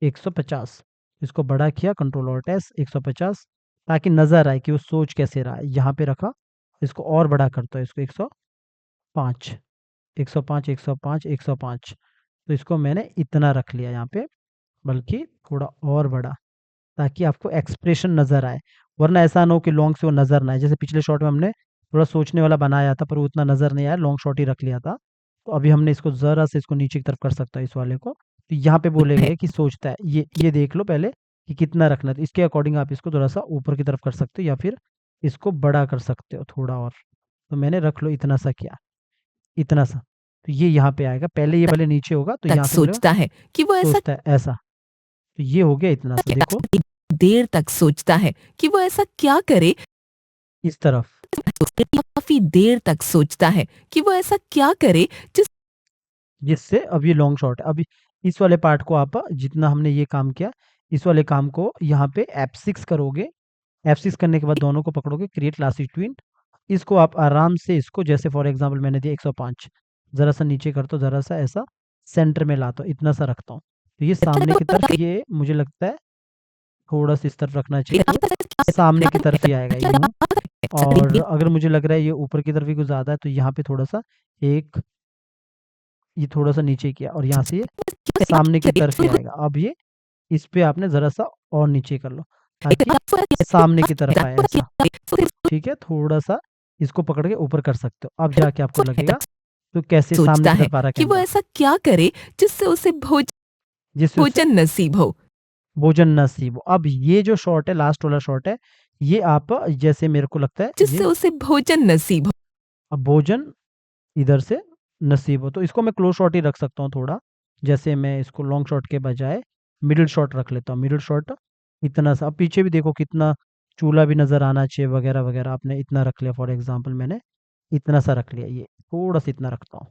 150 इसको बड़ा किया, कंट्रोल ऑल्ट एस 150, ताकि नजर आए कि वो सोच कैसे रहा है। यहाँ पे रखा, इसको और बड़ा करता है, इसको 105, 105, 105, 105। तो इसको मैंने इतना रख लिया यहाँ पे, बल्कि थोड़ा और बड़ा, ताकि आपको एक्सप्रेशन नज़र आए। वरना ऐसा ना हो कि लॉन्ग से वो नज़र ना आए। जैसे पिछले शॉट में हमने थोड़ा सोचने वाला बनाया था, पर वो उतना नज़र नहीं आया, लॉन्ग शॉट ही रख लिया था। तो अभी हमने इसको ज़रा से इसको नीचे की तरफ कर सकता है, इस वाले को। तो यहाँ पे बोले गए कि सोचता है, ये देख लो पहले कि कितना रखना है। तो इसके अकॉर्डिंग आप इसको थोड़ा सा ऊपर की तरफ कर सकते हो, या फिर इसको बड़ा कर सकते हो थोड़ा और। तो मैंने रख लो इतना सा किया, इतना सा। तो ये यहाँ पे आएगा, पहले ये भले नीचे होगा, तो यहाँ से बोले सोचता है कि वो ऐसा सोचता है ऐसा। तो ये हो गया इतना सा, देखो देर तक सोचता है कि वो ऐसा क्या करे इस तरफ, काफी देर तक सोचता है कि वो ऐसा क्या करे जिससे अब ये लॉन्ग शॉट है। अभी इस वाले पार्ट को आप जितना हमने ये काम किया, इस वाले काम को यहाँ पे F6 करोगे। F6 करने के बाद दोनों को पकड़ोगे, क्रिएट लास्ट ट्विन। इसको आप आराम से इसको जैसे फॉर एग्जांपल मैंने दिया 105, ज़रा सा नीचे करता हूँ, ज़रा सा ऐसा सेंटर में लाता हूँ, इतना सा रखता हूँ। तो ये सामने की तरफ, ये मुझे लगता है थोड़ा सा इस तरफ रखना चाहिए, तो सामने की तरफ ही आएगा यूँ। और अगर मुझे लग रहा है ये ऊपर की तरफ ही कुछ ज़्यादा है, तो यहाँ पे थोड़ा सा एक ये थोड़ा सा नीचे किया और यहाँ से ये सामने की तरफ ही आएगा। अब ये इस पे आपने ज़रा सा और नीचे कर लो ताकि सामने की तरफ आए ऐसा। ठीक है, थोड़ा सा इसको पकड़ के ऊपर कर सकते हो। अब जाके आपको लगेगा तो कैसे सामने सोचता की है तरफ आ रहा कि वो कैमरा, ऐसा क्या करे जिससे उसे जिससे उसे भोजन नसीब हो। भोजन नसीब हो। अब ये जो शॉट है, लास्ट वाला शॉट है, ये आप जैसे मेरे को लगता है जिससे ये उसे भोजन नसीब हो। अब भोजन इधर से नसीब हो, तो इसको मैं क्लोज शॉट ही रख सकता हूँ थोड़ा। जैसे मैं इसको लॉन्ग शॉट के बजाय मिडिल शॉट रख लेता हूँ। मिडिल शॉट इतना सा, अब पीछे भी देखो कितना चूल्हा भी नज़र आना चाहिए वगैरह वगैरह। आपने इतना रख लिया, फॉर एग्जांपल मैंने इतना सा रख लिया, ये थोड़ा सा इतना रखता हूँ,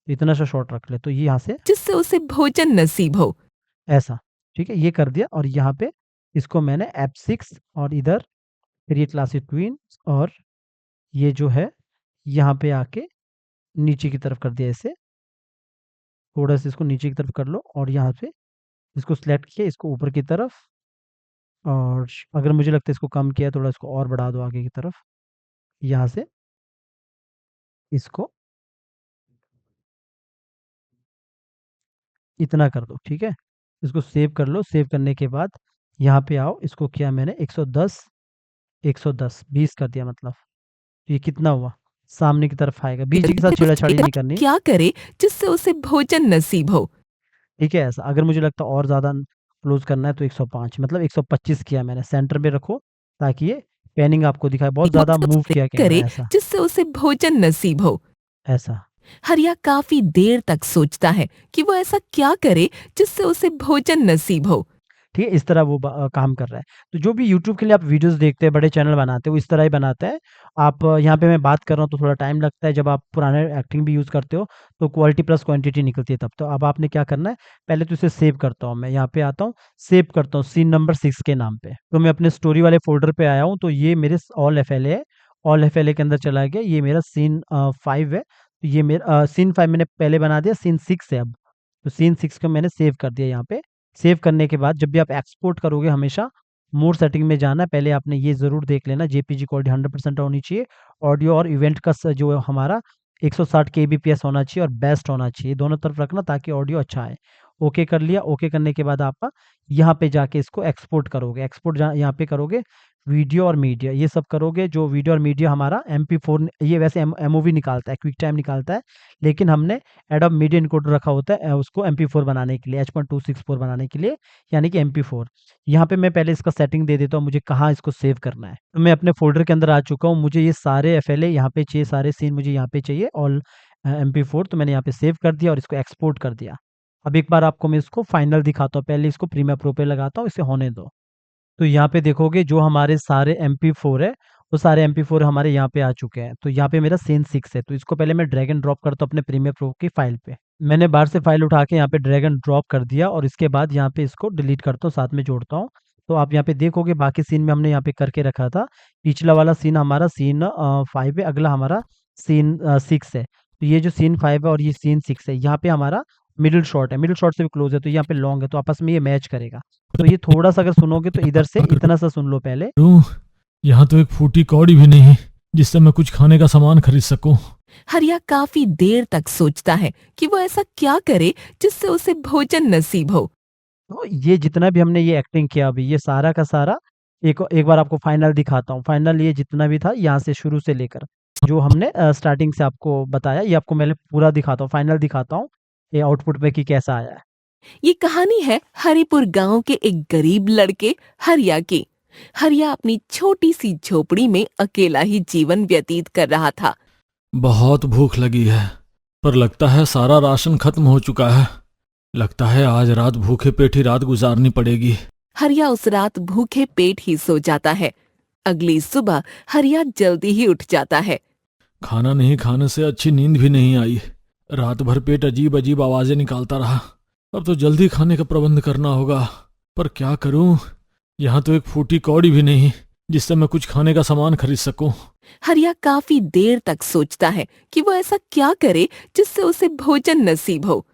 इतना सा शॉट रख ले, तो ये यहाँ से जिससे उसे भोजन नसीब हो। ऐसा। ठीक है, ये कर दिया और यहाँ पे इसको मैंने F6 और इधर क्रिएट क्लासिक ट्विन और ये जो है यहाँ पे आके नीचे की तरफ कर दिया ऐसे। थोड़ा सा इसको नीचे की तरफ कर लो और यहाँ पे इसको सिलेक्ट किया, इसको ऊपर की तरफ। और अगर मुझे लगता है इसको कम किया, थोड़ा इसको और बढ़ा दो आगे की तरफ। यहाँ से इसको इतना कर दो। ठीक है, इसको सेव कर लो। सेव करने के बाद यहाँ पे आओ, इसको किया मैंने 110 110 20 कर दिया, मतलब ये कितना हुआ, सामने की तरफ आएगा। बीच के साथ छेड़ाछाड़ी नहीं करनी। क्या करे जिससे उसे भोजन नसीब हो। ठीक है, ऐसा। अगर मुझे लगता है और ज़्यादा क्लोज करना है तो 105, मतलब 125 किया मैंने। सेंटर में रखो ताकि ये पैनिंग आपको दिखाए। बहुत ज़्यादा मूव किया कैमरा, करे ऐसा जिससे उसे भोजन नसीब हो। ऐसा। हरिया काफी देर तक सोचता है कि वो ऐसा क्या करे जिससे उसे भोजन नसीब हो। ठीक है, इस तरह वो काम कर रहा है। तो जो भी यूट्यूब के लिए आप वीडियोस देखते हैं, बड़े चैनल बनाते हैं, वो इस तरह ही बनाते हैं। आप यहाँ पे मैं बात कर रहा हूँ तो थोड़ा टाइम लगता है। जब आप पुराने एक्टिंग भी यूज़ करते हो तो क्वालिटी प्लस क्वांटिटी निकलती है तब। तो अब आपने क्या करना है, पहले तो इसे सेव करता हूँ मैं। यहाँ पे आता हूँ, सेव करता हूँ सीन नंबर 6 के नाम पे। तो मैं अपने स्टोरी वाले फ़ोल्डर पे आया हूँ, तो ये मेरे ऑल एफएलए है। ऑल एफएलए के अंदर चला गया, ये मेरा सीन 5 है। तो ये मेरा सीन 5 मैंने पहले बना दिया, सीन 6 है अब। तो सीन 6 को मैंने सेव कर दिया यहाँ पे। सेव करने के बाद जब भी आप एक्सपोर्ट करोगे, हमेशा मोर सेटिंग में जाना है। पहले आपने ये ज़रूर देख लेना, जेपीजी क्वालिटी 100% होनी चाहिए। ऑडियो और इवेंट का जो हमारा 160 केबीपीएस होना चाहिए और बेस्ट होना चाहिए, दोनों तरफ रखना ताकि ऑडियो अच्छा आए। ओके कर लिया। ओके करने के बाद आप यहाँ पे जाके इसको एक्सपोर्ट करोगे। एक्सपोर्ट यहाँ पे करोगे, वीडियो और मीडिया ये सब करोगे। जो वीडियो और मीडिया हमारा MP4, ये वैसे एमओवी निकालता है, क्विक टाइम निकालता है, लेकिन हमने एडोब मीडिया इनकोडर रखा होता है उसको MP4 बनाने के लिए, H.264 बनाने के लिए, यानी कि MP4। यहाँ पे मैं पहले इसका सेटिंग दे देता हूँ, मुझे कहाँ इसको सेव करना है। तो मैं अपने फोल्डर के अंदर आ चुका हूँ। मुझे ये सारे एफएलए यहाँ पे चाहिए, सारे सीन मुझे यहाँ पे चाहिए, ऑल MP4। तो मैंने यहाँ पे सेव कर दिया और इसको एक्सपोर्ट कर दिया। अब एक बार आपको मैं इसको फाइनल दिखाता हूँ। पहले इसको प्रीमियर प्रो पे लगाता हूँ, इसे होने दो। तो यहाँ पे देखोगे जो हमारे सारे MP4 है, वो सारे MP4 हमारे यहाँ पे आ चुके हैं। तो यहाँ पे मेरा सीन 6 है, तो इसको पहले मैं ड्रैग एंड ड्रॉप करता हूँ अपने प्रीमियर प्रो की फाइल पे। मैंने बाहर से फाइल उठा के यहाँ पे ड्रैग एंड ड्रॉप कर दिया और इसके बाद यहाँ पे इसको डिलीट करता हूँ, साथ में जोड़ता हूँ। तो आप यहाँ पे देखोगे बाकी सीन में हमने यहाँ पे करके रखा था। पिछला वाला सीन हमारा सीन 5 है, अगला हमारा सीन 6 है। तो ये जो सीन 5 है और ये सीन 6 है, यहाँ पे हमारा मिडिल शॉट है, मिडिल शॉट से भी क्लोज है, तो यहाँ पे लॉन्ग है, तो आपस में ये मैच करेगा। तो ये थोड़ा सा अगर सुनोगे तो इधर से इतना सा सुन लो पहले। यहाँ तो एक फूटी कौड़ी भी नहीं जिससे मैं कुछ खाने का सामान खरीद सकूं। हरिया काफी देर तक सोचता है कि वो ऐसा क्या करे जिससे उसे भोजन नसीब हो। तो ये जितना भी हमने ये एक्टिंग किया अभी, ये सारा का सारा एक बार आपको फाइनल दिखाता हूँ। फाइनल ये जितना भी था यहाँ से शुरू से लेकर जो हमने स्टार्टिंग से आपको बताया, ये आपको मैं पूरा दिखाता हूँ, फाइनल दिखाता हूँ ये आउटपुट पे कि कैसा आया है। ये कहानी है हरिपुर गांव के एक गरीब लड़के हरिया की। हरिया अपनी छोटी सी झोपड़ी में अकेला ही जीवन व्यतीत कर रहा था। बहुत भूख लगी है, पर लगता है सारा राशन खत्म हो चुका है। लगता है आज रात भूखे पेट ही रात गुजारनी पड़ेगी। हरिया उस रात भूखे पेट ही सो जाता है। अगली सुबह हरिया जल्दी ही उठ जाता है। खाना नहीं खाने से अच्छी नींद भी नहीं आई। रात भर पेट अजीब अजीब आवाजें निकालता रहा। अब तो जल्दी खाने का प्रबंध करना होगा, पर क्या करूं? यहाँ तो एक फूटी कौड़ी भी नहीं जिससे मैं कुछ खाने का सामान खरीद सकूं। हरिया काफी देर तक सोचता है कि वो ऐसा क्या करे जिससे उसे भोजन नसीब हो।